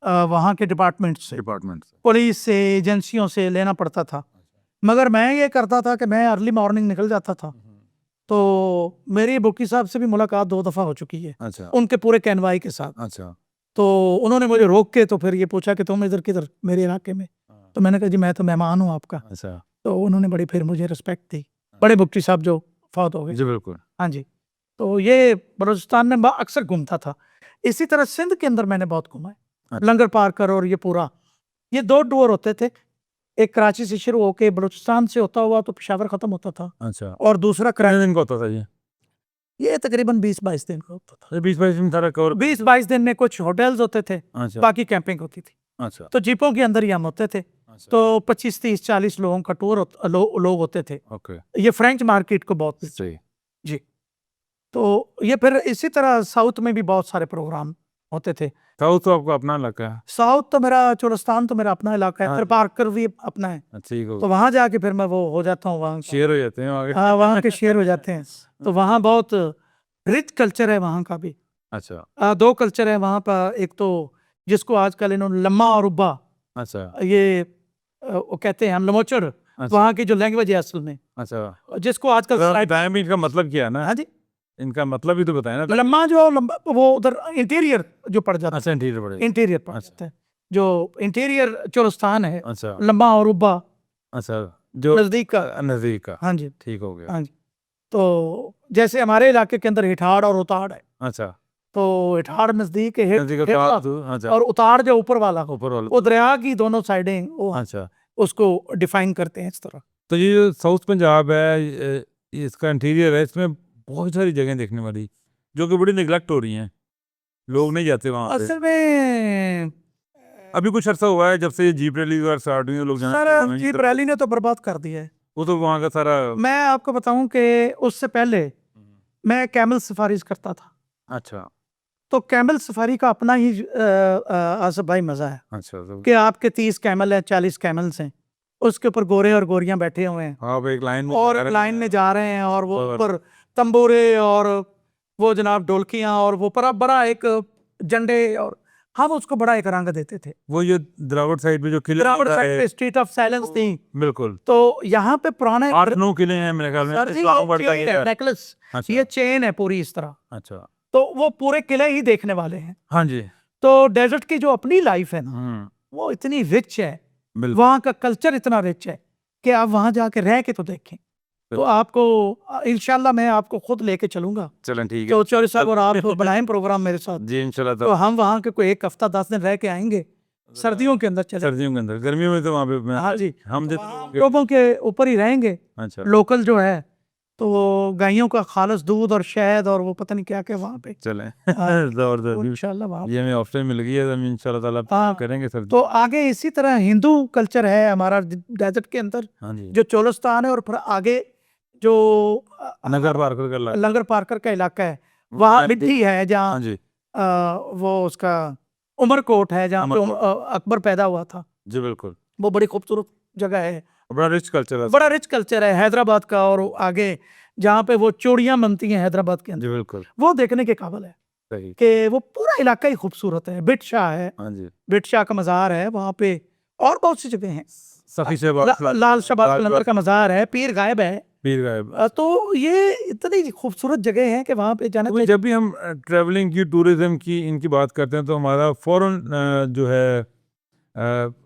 वहाँ के डिपार्टमेंट से, डिपार्टमेंट से। पुलिस से, एजेंसियों से लेना पड़ता था। मगर मैं ये करता था कि मैं अर्ली मॉर्निंग निकल जाता था। तो मेरी बुकी साहब से भी मुलाकात 2 दफ़ा हो चुकी है, अच्छा उनके पूरे कैनवाई के साथ। अच्छा तो उन्होंने मुझे रोक के तो फिर ये पूछा कि तुम इधर किधर, मेरे इलाके में? तो मैंने कहा जी मैं तो मेहमान हूँ आपका। अच्छा तो उन्होंने बड़ी फिर मुझे रिस्पेक्ट दी, बड़े बुक्टी साहब जो फौत हो गए। जी बिल्कुल। हाँ जी, तो ये बलूचिस्तान में अक्सर घूमता था। इसी तरह सिंध के अंदर मैंने बहुत घूमा है, अच्छा। लंगर पार्कर और ये पूरा, ये 2 टूर होते थे। एक कराची से शुरू होके बलूचिस्तान से होता हुआ तो पेशावर ख़त्म होता था अच्छा और दूसरा कितने दिन का होता था ये तकरीबन 20-22 दिन का होता था। 20-22 दिन सारा कवर? 20-22 दिन में कुछ होटल्स होते थे, अच्छा बाकी कैंपिंग होती थी। अच्छा तो जीपों के अंदर ही हम होते थे। अच्छा तो 25-30-40 लोगों का टूर लोग होते थे। ओके ये फ्रेंच मार्केट को बहुत सही। जी। तो ये फिर इसी तरह साउथ में भी बहुत सारे प्रोग्राम होते थे। साउथ तो आपका अपना इलाका है? साउथ तो मेरा चोलिस्तान तो मेरा अपना इलाका है, हाँ फिर जी। पार्कर भी अपना है। ठीक हो तो वहाँ जाके फिर मैं वो हो जाता हूँ वहाँ का। शेयर हो जाते हैं आगे। हाँ, वहाँ के शेयर हो जाते हैं। तो वहाँ बहुत रिच कल्चर है वहाँ का भी। अच्छा 2 कल्चर है वहाँ पर, एक तो जिसको आजकल इन्होंने लम्मा और उब्बा अच्छा ये वो कहते हैं हम लमोचर, अच्छा वहाँ की जो लैंग्वेज है असल में, अच्छा जिसको आजकल टाइम इनका मतलब क्या है ना? हाँ जी, इनका मतलब भी तो बताया ना। लम्मा जो वो उधर इंटीरियर जो पड़ जाता अच्छा इंटीरियर पड़ेगा। है, इंटीरियर पड़ अच्छा। जाता है, जो इंटीरियर चोलिस्तान है, अच्छा लम्मा और उब्बा अच्छा जो नजदीक का। नजदीक का हाँ जी, ठीक हो गया। हाँ जी। तो जैसे हमारे इलाके के अंदर हिठाड़ और उताड़ है, अच्छा तो हिठाड़ नजदीक है, नजदीक का हिटला, अच्छा और उताड़ जो ऊपर वाला, ऊपर वाला। वो दरिया की दोनों साइडें वो अच्छा उसको डिफाइन करते हैं इस तरह। तो ये जो साउथ पंजाब है ये इसका इंटीरियर है, इसमें बहुत सारी जगह देखने वाली जो कि बड़ी निगलेक्ट हो रही हैं, लोग नहीं जाते वहाँ पे। असल में अभी कुछ अर्सा हुआ है जब से ये जीप रैली वगैरह स्टार्ट हुई है, लोग जाना सर शुरू हुए हैं। जीप रैली ने तो बर्बाद कर दिया है। वो तो वहाँ का सारा मैं आपको बताऊं कि उससे पहले मैं कैमल सफारीज करता था। अच्छा तो कैमल सफारी का अपना ही आसफ भाई मजा है अच्छा तो कि आपके 30 कैमल है, 40 कैमल्स हैं, उसके ऊपर गोरे और गोरियां बैठे हुए हैं आप एक लाइन में और जा रहे लाइन में जा रहे हैं, और वो और- ऊपर तंबूरे और वो जनाब ढोलकियां और वो बड़ा एक झंडे, और हम उसको बड़ा एक रंग देते थे। वो ये द्रावड़ साइड पे जो किले द्रावड़ है, साइड पे स्ट्रीट ऑफ साइलेंस थी। बिल्कुल तो यहाँ पे पुराने 8-9 किले हैं मेरे ख्याल में सर जी, इस्लामाबाद का ये है। नेकलेस, अच्छा ये चेन है पूरी इस तरह। अच्छा तो वो पूरे किले ही देखने वाले हैं। हाँ जी तो डेजर्ट की जो अपनी लाइफ है ना, वो इतनी रिच है, बिल्कुल वहाँ का कल्चर इतना रिच है कि आप वहाँ जाके रह के तो देखें। तो आपको इंशाल्लाह मैं आपको खुद लेके चलूंगा, चलें ठीक है जो चौधरी साहब और आप तो बनाएं प्रोग्राम मेरे साथ। जी इंशाल्लाह। तो हम वहाँ के कोई 1 हफ्ता 10 दिन रह के आएंगे, सर्दियों के अंदर चले। सर्दियों के अंदर, गर्मियों में तो वहाँ पे हाँ जी, हम तो जैसे वहाँ लोगों के लोगों के ऊपर ही रहेंगे। अच्छा लोकल जो है तो गायों का खालस दूध और शहद और वो पता नहीं क्या क्या वहाँ पे। चलें हाँ, तो जबरदस्त। इंशाल्लाह वहाँ ये हमें ऑप्शन मिल गई है तो हम इंशाल्लाह ताला हाँ। करेंगे सर। तो आगे इसी तरह हिंदू कल्चर है हमारा डेजर्ट के अंदर, हाँ जी जो चोलिस्तान है, और फिर आगे जो नगर पार्कर कर ला लंगर पार्कर का इलाका है, वहाँ मिट्टी है जहाँ हाँ जी वो उसका उमरकोट है जहाँ पे अकबर पैदा हुआ था। जी बिल्कुल वो बड़ी खूबसूरत जगह है, बड़ा रिच कल्चर है। बड़ा रिच कल्चर है हैदराबाद का। और आगे जहाँ पे वो चूड़ियाँ बनती हैं हैदराबाद के जी अंदर, बिल्कुल वो देखने के काबिल है सही कि वो पूरा इलाका ही खूबसूरत है। बिट शाह है, हाँ जी बिट शाह का मज़ार है वहाँ पे, और बहुत सी जगह हैं। सखी से लाल शहबाज कलंदर का मज़ार है, पीर गायब है। पीर गायब। तो ये इतनी खूबसूरत जगह है कि वहाँ पे जाना तो चाहिए। जब भी हम ट्रैवलिंग की टूरिज्म की इनकी बात करते हैं तो हमारा फौरन जो है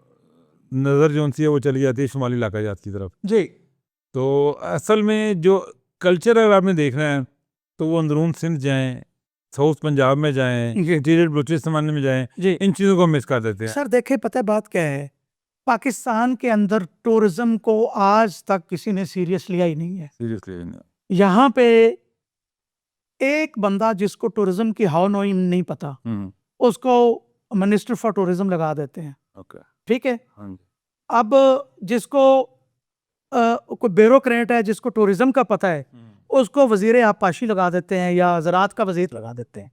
नज़र जो सी है वो चली जाती है शुमाली इलाका की तरफ। जी, तो असल में जो कल्चर अगर आपने देखना है तो वो अंदरून सिंध जाएं, साउथ पंजाब में जाएं, इंटीरियर बलूचिस्तान में जाएं, जी इन चीज़ों को मिस कर देते हैं। सर देखिए, पता है बात क्या है, पाकिस्तान के अंदर टूरिज्म को आज तक किसी ने सीरियस लिया ही नहीं है। सीरियसली यहाँ पे एक बंदा जिसको टूरिज्म की हाउ नोई नहीं पता, उसको मिनिस्टर फॉर टूरिज्म लगा देते हैं। ओके ठीक है, हाँ जी अब जिसको कोई ब्यूरोक्रेट है जिसको टूरिज्म का पता है, उसको वजीर आबपाशी लगा देते हैं या ज़राअत का वजीर लगा देते हैं।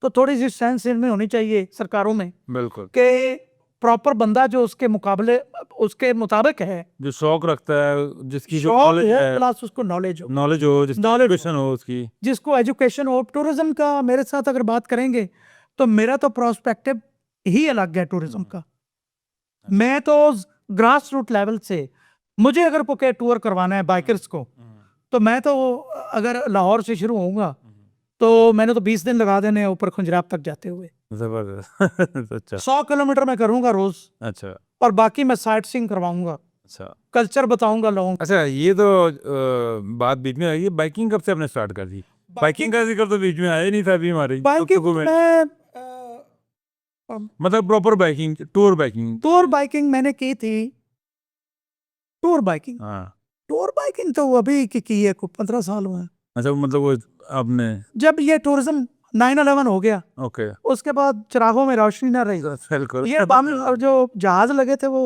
तो थोड़ी सी सेंस इनमें होनी चाहिए सरकारों में बिल्कुल, कि प्रॉपर बंदा जो उसके मुकाबले उसके मुताबिक है, जो शौक रखता है, जिसकी जो शौक नॉलेज है है, प्लस उसको नॉलेज हो, नॉलेज हो, जिसकी Knowledge एजुकेशन हो उसकी। जिसको एजुकेशन हो। टूरिज्म का मेरे साथ अगर बात करेंगे तो मेरा तो प्रोस्पेक्टिव ही अलग है टूरिज्म का। मैं तो ग्रास रूट लेवल से, मुझे अगर कोई टूर करवाना है बाइकर्स को, तो मैं तो अगर लाहौर से शुरू होऊंगा तो मैंने तो 20 दिन लगा देने हैं ऊपर खुंजराब तक जाते हुए। जबरदस्त। अच्छा 100 किलोमीटर मैं करूंगा रोज, अच्छा और बाकी मैं साइट सीइंग करवाऊंगा, अच्छा कल्चर बताऊंगा लोगों को। अच्छा। ये तो बात बीच में आई है, बाइकिंग कब से आपने स्टार्ट कर दी? बाइकिंग का जिक्र तो बीच में आया ही नहीं था अभी हमारी बाइकिंग गुफ्तगू में। मैं मतलब proper biking, tour biking. Tour biking मैंने की थी। टूर बाइकिंग हाँ टूर बाइकिंग तो की है, 15 साल हुए हैं। अच्छा, मतलब वो आपने, जब ये टूरिज्म 9/11 हो गया, ओके उसके बाद चिरागों में रोशनी ना रही। बिल्कुल। ये बम और जो जहाज लगे थे वो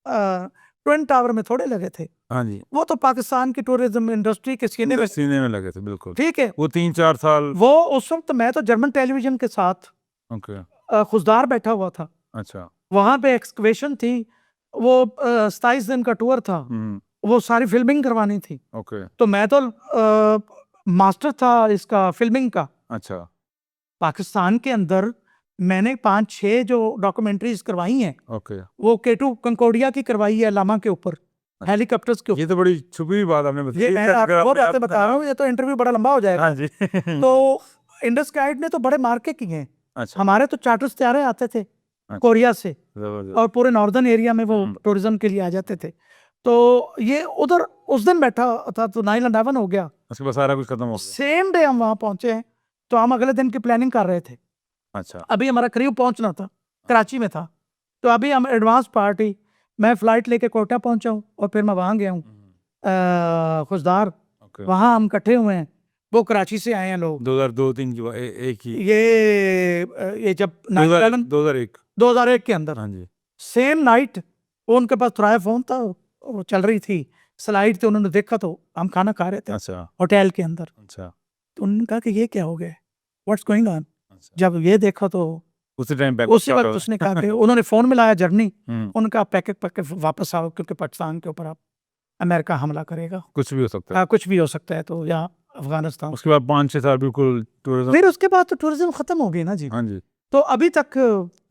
ट्विन टावर में थोड़े लगे थे, हाँ जी, वो तो पाकिस्तान की टूरिज्म इंडस्ट्री के सीने में, सीने में लगे थे बिल्कुल। ठीक है। वो 3-4 साल। वो उस वक्त मैं तो जर्मन टेलीविजन के साथ ओके खुशदार बैठा हुआ था, अच्छा वहां पे एक्सकवेशन थी, वो 27 दिन का टूर था, वो सारी फिल्मिंग करवानी थी। ओके तो मैं तो मास्टर था इसका फिल्मिंग का। अच्छा पाकिस्तान के अंदर मैंने 5-6 जो डॉक्यूमेंट्रीज करवाई हैं, ओके। वो केटू कंकोडिया की करवाई है, लामा के ऊपर, हेलीकॉप्टर्स के ऊपर। ये तो बड़ी छुपी हुई बात आपने बताई। ये मैं आपको वो बातें बता रहा हूँ, ये तो इंटरव्यू बड़ा लंबा हो जाएगा। हाँ जी तो इंडस गाइड ने तो बड़े मार्के किए हैं। अच्छा हमारे तो चार्टर्स तैयारे आते थे अच्छा, कोरिया से, जबरदस्त। और पूरे नॉर्दर्न एरिया में वो टूरिज्म के लिए आ जाते थे। तो ये उधर उस दिन बैठा था तो 9/11 हो गया, उसके बाद सारा कुछ खत्म हो गया। सेम डे हम वहां पहुंचे हैं। तो हम अगले दिन की प्लानिंग कर रहे थे, अच्छा अभी हमारा करीब पहुंचना था, कराची में था। तो अभी हम एडवांस पार्टी, मैं फ्लाइट लेके कोटा पहुंचा हूँ और फिर मैं वहां गया हूँ खुशदार, ओके। वहां हम इकट्ठे हुए हैं। वो कराची से आए हैं लोग। 2002-3 की एक ही, ये जब 9/11 2001। 2001 के अंदर हाँ जी सेम नाइट, वो उनके पास थोड़ा फोन था, वो चल रही थी स्लाइड, तो उन्होंने देखा, तो हम खाना खा रहे थे अच्छा होटल के अंदर। अच्छा तो उन्होंने कहा कि ये क्या हो गया, व्हाट्स गोइंग ऑन। अच्छा। जब ये देखा तो उसी टाइम बैक उसी वक्त उसने कहा कि उन्होंने फोन मिलाया जर्नी, उनका पैकेट पैकेट वापस आओ, क्योंकि पाकिस्तान के ऊपर अब अमेरिका हमला करेगा, कुछ भी हो सकता है। कुछ भी हो सकता है, तो या अफगानिस्तान। उसके बाद 5-6 साल बिल्कुल टूरिज्म। फिर उसके बाद तो टूरिज्म खत्म हो गई ना जी। हाँ जी, तो अभी तक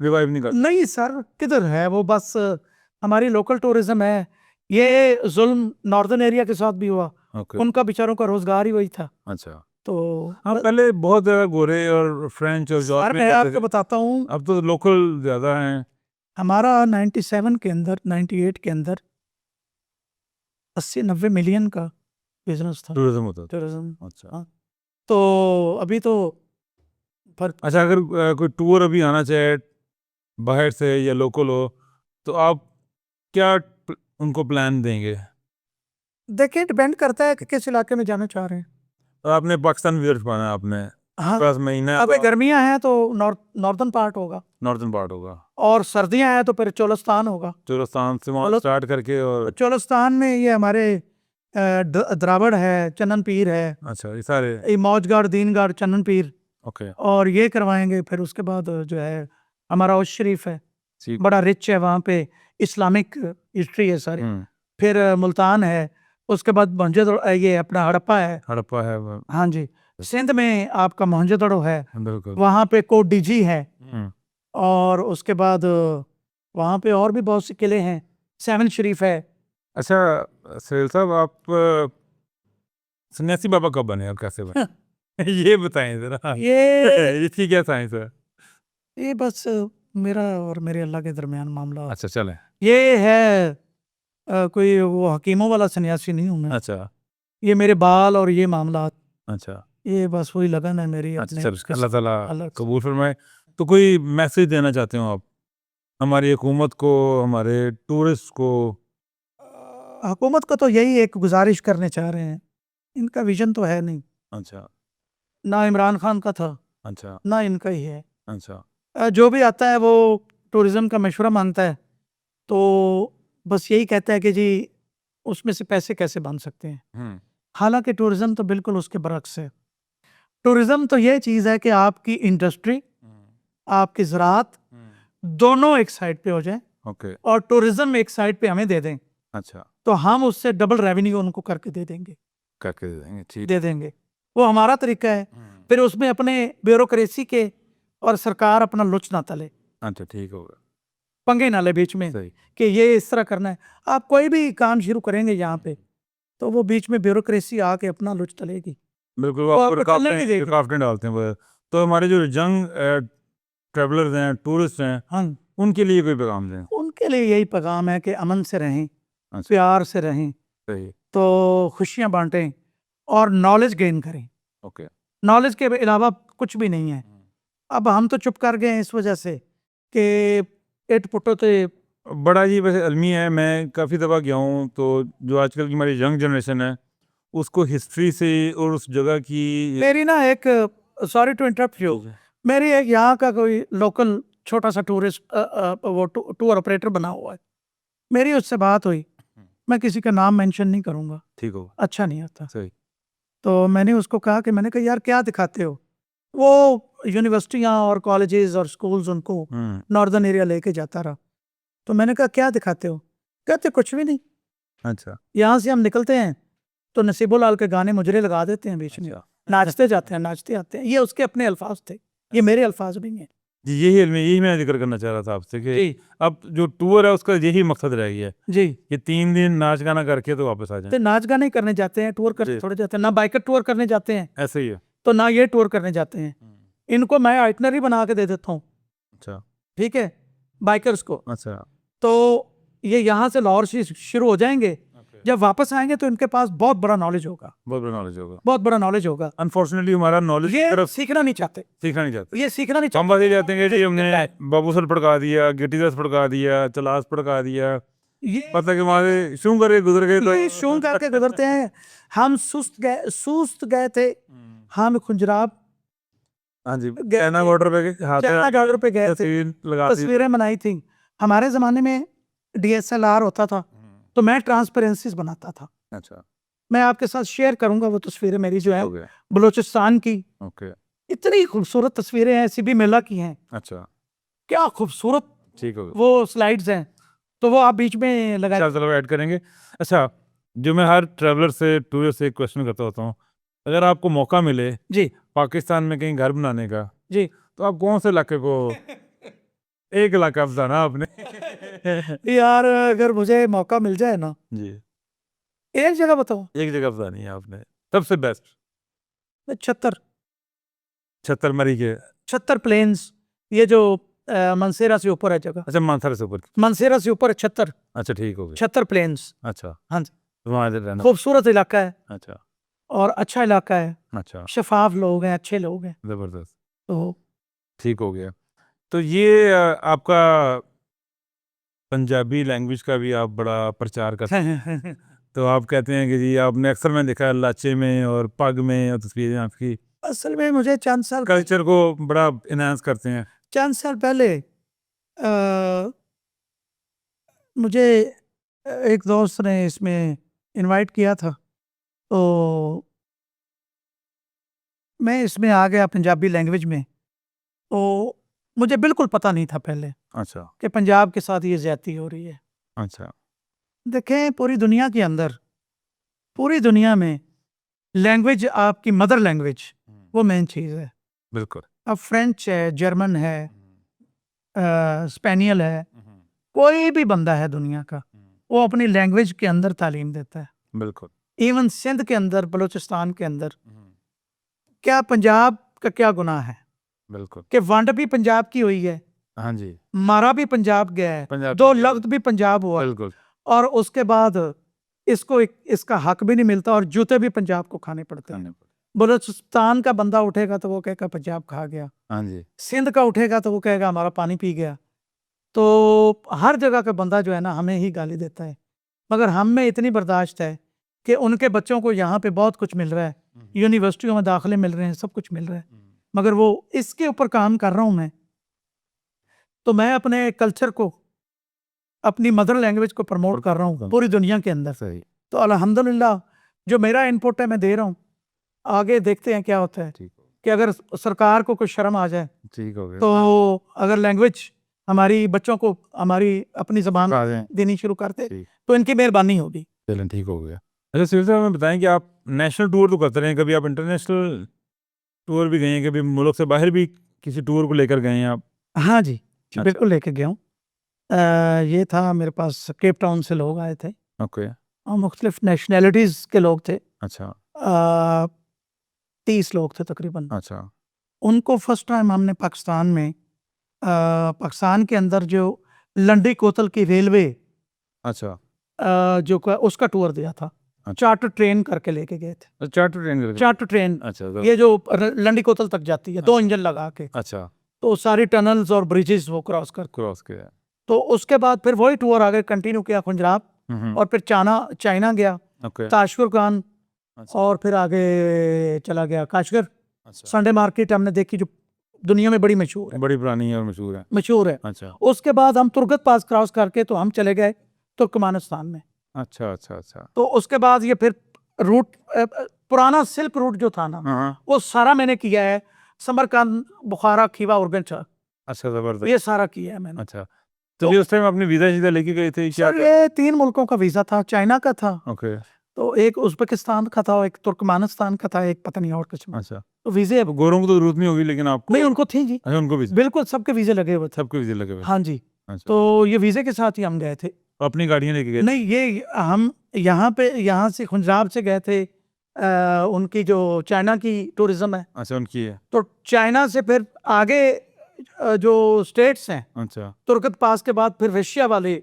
रिवाइव नहीं करता। नहीं सर, किधर है वो, बस हमारी लोकल टूरिज्म है। ये जुल्म नॉर्दर्न एरिया के साथ भी हुआ, ओके उनका बेचारों का रोजगार ही वही था। अच्छा। तो हाँ पहले बहुत ज्यादा गोरे और फ्रेंच और सर जॉब में मैं करते आपको थे, बताता हूँ, अब तो लोकल ज्यादा हैं। हमारा 97 के अंदर, 98 के अंदर 80-90 मिलियन का बिजनेस था टूरिज्म होता था। टूरिज्म। अच्छा हाँ, तो अभी तो पर अच्छा, अगर कोई टूर अभी आना चाहे बाहर से या लोकल हो, तो आप क्या उनको प्लान देंगे? देखिए डिपेंड करता है कि किस इलाके में जाना चाह रहे हैं। तो आपने पाकिस्तान विजिट करना है, आपने हाँ, पास महीना अभी गर्मियां हैं तो नॉर्दर्न पार्ट होगा, नॉर्दर्न पार्ट होगा, और सर्दियां हैं तो फिर चोलस्तान होगा। चोलस्तान से वहाँ स्टार्ट करके। और चोलस्तान में ये हमारे द्रावड़ है, चन्नन पीर है, अच्छा ये सारे। ये मौजगढ़, दीनगढ़, चन्नन पीर, ओके और ये करवाएंगे। फिर उसके बाद जो है हमारा उस शरीफ है, ठीक। बड़ा रिच है, वहाँ पे इस्लामिक हिस्ट्री है सारी। फिर मुल्तान है, उसके बाद मोहनजोदड़ो, ये अपना हड़प्पा है, हड़प्पा है हाँ जी। सिंध में आपका मोहनजोदड़ो है, बिल्कुल। वहाँ पे कोट डीजी है, और उसके बाद वहाँ पे और भी बहुत से किले हैं, सेवन शरीफ है। अच्छा सहेल साहब, आप सन्यासी बाबा कब बने और कैसे बने ये बताएं जरा ये इसकी क्या साइंस है? ये बस मेरा और मेरे अल्लाह के दरमियान मामला। अच्छा चलें। ये है कोई वो हकीमों वाला सन्यासी नहीं हूँ मैं। अच्छा ये मेरे बाल और ये मामला, अच्छा ये बस वही लगन है मेरी अच्छा अपने चल, अल्लाह ताला अलग से। कबूल फरमाए। तो कोई मैसेज देना चाहते हो आप हमारी हुकूमत को, हमारे टूरिस्ट को? हुकूमत को तो यही एक गुजारिश करने चाह रहे हैं, इनका विजन तो है नहीं, अच्छा ना इमरान खान का था, अच्छा ना इनका ही है। अच्छा जो भी आता है वो टूरिज्म का मशवरा मांगता है, तो बस यही कहता है कि जी उसमें से पैसे कैसे बन सकते हैं। हम्म, हालांकि टूरिज्म तो बिल्कुल उसके बरक्स है। टूरिज्म तो ये चीज़ है कि आपकी इंडस्ट्री, आपकी ज़राअत दोनों एक साइड पे हो जाए ओके, और टूरिज्म एक साइड पे हमें दे दें, अच्छा, तो हम उससे डबल रेवेन्यू उनको करके दे देंगे, करके दे देंगे, ठीक। दे देंगे। वो हमारा तरीका है। फिर उसमें अपने ब्यूरोक्रेसी के और सरकार अपना लुच ना तले, अच्छा, ठीक होगा, पंगे ना ले बीच में सही। कि ये इस तरह करना है। आप कोई भी काम शुरू करेंगे यहाँ पे, तो वो बीच में ब्यूरोक्रेसी आके अपना लुच तलेगी, बिल्कुल, वो वो आपको आपको चलने नहीं देगी। रुकावटें डालते हैं वो। तो हमारे जो यंग ट्रेवलर्स हैं, टूरिस्ट हैं, हाँ, उनके लिए कोई पैगाम दें? उनके लिए यही पैगाम है कि अमन से रहें, अच्छा, प्यार से रहें, सही, तो खुशियाँ बांटें और नॉलेज गेन करें। ओके। नॉलेज के अलावा कुछ भी नहीं है। अब हम तो चुप कर गए हैं इस वजह से कि एट पुटो ते बड़ा जी वैसे अलमी है, मैं काफ़ी दफ़ा गया हूँ, तो जो आजकल की हमारी यंग जनरेशन है, उसको हिस्ट्री से और उस जगह की मेरी ना एक, सॉरी टू इंटरप्ट यू, मेरी एक यहाँ का कोई लोकल छोटा सा टूरिस्ट वो टूर ऑपरेटर बना हुआ है, मेरी उससे बात हुई, मैं किसी का नाम मेंशन नहीं करूँगा, ठीक हो, अच्छा नहीं आता। सही, तो मैंने उसको कहा कि मैंने कहा यार क्या दिखाते हो, वो यूनिवर्सिटियाँ और कॉलेजेस और स्कूल्स उनको नॉर्दर्न एरिया लेके जाता रहा। तो मैंने कहा क्या दिखाते हो, कहते कुछ भी नहीं, अच्छा, यहाँ से हम निकलते हैं तो नसीबुल्लाह के गाने मुजरे लगा देते हैं बीच में, अच्छा, नाचते जाते हैं, नाचते आते हैं। ये उसके अपने अल्फाज थे, ये मेरे अल्फाज नहीं है। जी, यही मैं जिक्र करना चाह रहा था आपसे कि जी अब जो टूर है उसका यही मकसद रह गया है जी। कि 3 दिन नाच गाना करके तो वापस आ जाएं। तो नाच गाने करने जाते हैं, टूर करने जी। थोड़े जाते हैं ना, बाइकर टूर करने जाते हैं, ऐसे ही है। तो ना ये टूर करने जाते हैं। इनको मैं आइटनरी बना के दे देता हूँ, अच्छा, ठीक है, बाइकर्स को। अच्छा, तो ये यहाँ से लाहौर से शुरू हो जाएंगे, जब वापस आएंगे तो इनके पास बहुत बड़ा नॉलेज होगा, बहुत बड़ा नॉलेज होगा। बहुत बड़ा नॉलेज होगा। अनफॉर्चुनेटली हमारा नॉलेज ये तरफ सीखना नहीं चाहते, सीखना नहीं चाहते। ये सीखना नहीं हम चाहते। बस ये चाहते हैं कि जी हमने बाबूसर पड़का दिया, गिटीदस पड़का दिया, चलास पड़का दिया, ये पता कि वहां शू करके गुजर गए तो ये शूं करके गुजरते हैं। हम सुस्त गए थे, हम खुंजराब हाँ जी, गए चाइना थे, बॉर्डर पे हाथ चाइना बॉर्डर पे गए थे, तस्वीर लगा दी। तस्वीरें बनाई थी। हमारे ज़माने में DSLR होता था, तो मैं ट्रांसपेरेंसीज बनाता था। अच्छा, मैं आपके साथ शेयर करूंगा वो तस्वीरें मेरी जो है हो गया, बलूचिस्तान की। ओके, इतनी खूबसूरत तस्वीरें हैं, सीबी मेला की हैं, अच्छा, क्या खूबसूरत ठीक हो गया। वो स्लाइड्स हैं, तो वो आप बीच में लगा। अच्छा, चलो ऐड करेंगे। अच्छा, जो मैं हर ट्रैवलर से टूरिस्ट से एक क्वेश्चन करता होता हूँ, अगर आपको मौका मिले जी पाकिस्तान में कहीं घर बनाने का, जी। तो आप कौन से इलाके को एक इलाका बताना आपने? यार अगर मुझे मौका मिल जाए ना, जी, एक जगह बताऊं, एक जगह बतानी है आपने सबसे बेस्ट। मैं छत्तर मरी के, छत्तर प्लेन्स, ये जो मनसेरा से ऊपर है जगह, अच्छा, मानसर से ऊपर, मनसेरा से ऊपर है छत्तर, अच्छा, ठीक हो गया, छत्तर प्लेन्स। अच्छा, हाँ जी, तो वहाँ से रहना, खूबसूरत इलाका है अच्छा, और अच्छा इलाका है, अच्छा, शफाफ लोग हैं, अच्छे लोग हैं। जबरदस्त, तो ठीक हो गया। तो ये आपका पंजाबी लैंग्वेज का भी आप बड़ा प्रचार करते हैं, तो आप कहते हैं कि जी आपने अक्सर मैं देखा है लाचे में और पग में और तस्वीरें आपकी असल में मुझे कल्चर को बड़ा इनहांस करते हैं। चंद साल पहले अ, मुझे एक दोस्त ने इसमें इनवाइट किया था, तो मैं इसमें आ गया पंजाबी लैंग्वेज में। तो मुझे बिल्कुल पता नहीं था पहले अच्छा, कि पंजाब के साथ ये ज्यादती हो रही है। अच्छा, देखें, पूरी दुनिया के अंदर, पूरी दुनिया में लैंग्वेज, आपकी मदर लैंग्वेज वो मेन चीज़ है। बिल्कुल, अब फ्रेंच है, जर्मन है, स्पेनियल है, कोई भी बंदा है दुनिया का, वो अपनी लैंग्वेज के अंदर तालीम देता है। बिल्कुल, इवन सिंध के अंदर, बलूचिस्तान के अंदर, क्या पंजाब का क्या गुनाह है बिल्कुल, कि वंड भी पंजाब की हुई है, हाँ जी, मारा भी पंजाब गया है, पंजाब दो लफ्ज भी पंजाब हुआ, बिल्कुल, और उसके बाद इसको इसका हक भी नहीं मिलता और जूते भी पंजाब को खाने पड़ते हैं। खाने पर, बलूचिस्तान का बंदा उठेगा तो वो कहेगा पंजाब खा गया, हाँ जी, सिंध का उठेगा तो वो कहेगा हमारा पानी पी गया। तो हर जगह का बंदा जो है ना हमें ही गाली देता है, मगर हम में इतनी बर्दाश्त है कि उनके बच्चों को यहाँ पे बहुत कुछ मिल रहा है, यूनिवर्सिटियों में दाखिले मिल रहे हैं, सब कुछ मिल रहा है, मगर वो इसके ऊपर काम कर रहा हूँ मैं। तो मैं अपने कल्चर को, अपनी मदर लैंग्वेज को प्रमोट कर रहा हूँ पूरी दुनिया के अंदर। सही, तो अल्हम्दुलिल्लाह जो मेरा इनपुट है मैं दे रहा हूँ, आगे देखते हैं क्या होता है ठीक हो कि अगर सरकार को कुछ शर्म आ जाए ठीक हो गया तो अगर लैंग्वेज हमारी बच्चों को हमारी अपनी ज़बान आ जाएं देनी शुरू कर दे ठीक तो इनकी मेहरबानी होगी। चलें ठीक हो गया। अच्छा सिविल साहब हमें बताएं कि आप नेशनल टूर तो करते रहे हैं, कभी आप इंटरनेशनल टूर भी गए हैं, कभी मुल्क से बाहर भी किसी टूर को लेकर गए हैं आप? हाँ जी, अच्छा बिल्कुल लेके गया हूँ। ये था मेरे पास केप टाउन से लोग आए थे ओके और मुख्तलिफ नेशनैलिटीज़ के लोग थे। अच्छा 30 लोग थे तकरीबन। अच्छा उनको फर्स्ट टाइम हमने पाकिस्तान में पाकिस्तान के अंदर जो लंडी कोतल की रेलवे अच्छा उसका टूर दिया था। अच्छा। चार्टर ट्रेन करके लेके गए थे। चार्टर ट्रेन करके चार्टर ट्रेन अच्छा तो ये जो लंडी कोतल तक जाती है, 2 इंजन लगा के, अच्छा तो सारी टनल्स और ब्रिजेस वो क्रॉस कर, क्रॉस किया तो उसके बाद फिर वही टूर आगे कंटिन्यू किया खुंजराब और फिर चाइना गया, ओके ताशकुर खान, अच्छा और फिर आगे चला गया काशगर। अच्छा संडे मार्केट हमने देखी जो दुनिया में बड़ी मशहूर है, बड़ी पुरानी है और मशहूर है मशहूर है। अच्छा उसके बाद हम तुर्गत पास क्रॉस करके तो हम चले गए तुर्कमानिस्तान में। अच्छा अच्छा अच्छा तो उसके बाद ये फिर रूट पुराना सिल्क रूट जो था ना हाँ वो सारा मैंने किया है, समरकंद, बुखारा, खीवा, उर्गंचा, अच्छा जबरदस्त ये सारा किया है मैंने। अच्छा तो ये उस टाइम अपने वीजा शीजा लेके गए थे क्या? सर ये 3 मुल्कों का वीजा था, चाइना का था, ओके तो एक उज्बेकिस्तान का था, एक तुर्कमानिस्तान का था, एक पता नहीं और कुछ में। अच्छा तो वीजे तो गोरों को तो जरूरत नहीं होगी लेकिन आपको नहीं उनको थी जी, अच्छा उनको भी बिल्कुल सबके वीजे लगे हुए थे। सबके वीजे लगे हुए थे। हाँ जी, अच्छा तो ये वीजे के साथ ही हम गए थे। तो अपनी गाड़ियां लेके गए थे? नहीं ये हम यहाँ से खुंजाब से गए थे, उनकी जो चाइना की टूरिज्म है, अच्छा उनकी है तो चाइना से फिर आगे जो स्टेट्स हैं अच्छा तुर्कत पास के बाद फिर रशिया वाले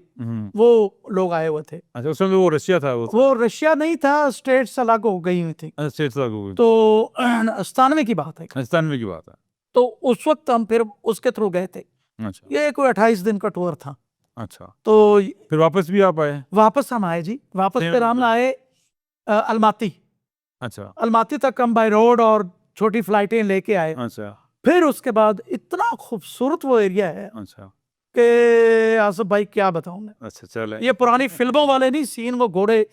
वो लोग आए हुए थे। अच्छा उस समय तो वो रशिया था वो वो रशिया नहीं था, स्टेट्स अलग हो गई हुई थी। अच्छा स्टेट्स लागू हुई तो 97 की बात है। राजस्थान में की बात है तो उस वक्त हम फिर उसके थ्रू गए थे। अच्छा ये कोई 28 दिन का टूर था। अच्छा तो फिर वापस भी आप आए? वापस हम आए जी, वापस नहीं, फिर हम आए अलमाती। अच्छा अलमाती तक हम बाय रोड और छोटी फ्लाइटें लेके आए। अच्छा फिर उसके बाद इतना खूबसूरत वो एरिया है अच्छा कि आसिफ भाई क्या बताऊं मैं। अच्छा चले ये पुरानी फिल्मों वाले नहीं सीन, वो घोड़े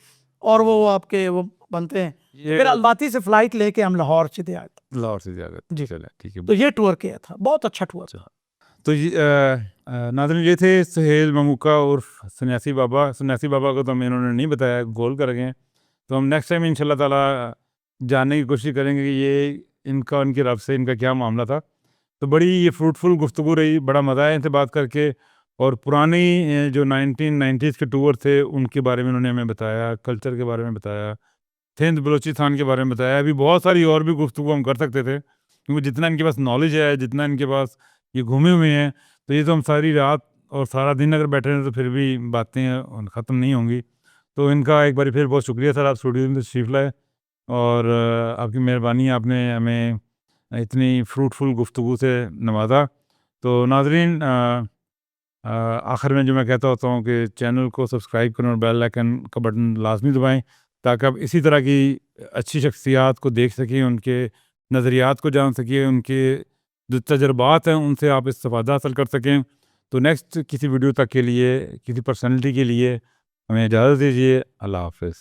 और वो आपके वो बनते हैं। ये फिर अलमाती से फ्लाइट लेके हम लाहौर सीधे आए थे। लाहौर से जाकर जी। चले ठीक है तो ये टूर किया था, बहुत अच्छा टूर था। तो नाज़रीन ये थे सुहेल ममूका और सन्यासी बाबा को तो हमें इन्होंने नहीं बताया, गोल कर गए। तो हम नेक्स्ट टाइम इंशाल्लाह ताला जानने की कोशिश करेंगे कि ये इनका उनकी रब से इनका क्या मामला था। तो बड़ी ये फ्रूटफुल गुफ्तगू रही, बड़ा मज़ा आया इनसे बात करके। और पुरानी जो 1990s के टूर थे उनके बारे में उन्होंने हमें बताया, कल्चर के बारे में बताया, सिंध बलूचिस्तान के बारे में बताया। अभी बहुत सारी और भी गुफ्तगू हम कर सकते थे क्योंकि जितना इनके पास नॉलेज है, जितना इनके पास ये घूमे हुए हैं, तो ये तो हम सारी रात और सारा दिन अगर बैठे हैं तो फिर भी बातें ख़त्म नहीं होंगी। तो इनका एक बार फिर बहुत शुक्रिया सर, आप स्टूडियो में तशरीफ़ लाए और आपकी मेहरबानी, आपने हमें इतनी फ्रूटफुल गुफ्तगू से नवाजा। तो नाज़रीन आखिर में जो मैं कहता होता हूँ कि चैनल को सब्सक्राइब करें और बेल आइकन का बटन लाजमी दबाएं ताकि आप इसी तरह की अच्छी शख्सियात को देख सकें, उनके नज़रियात को जान सकें, उनके जो तजर्बात हैं उनसे आप इस्तेफ़ादा हासिल कर सकें। तो नेक्स्ट किसी वीडियो तक के लिए, किसी पर्सनैलिटी के लिए हमें इजाज़त दीजिए। अल्लाह हाफ़िज़।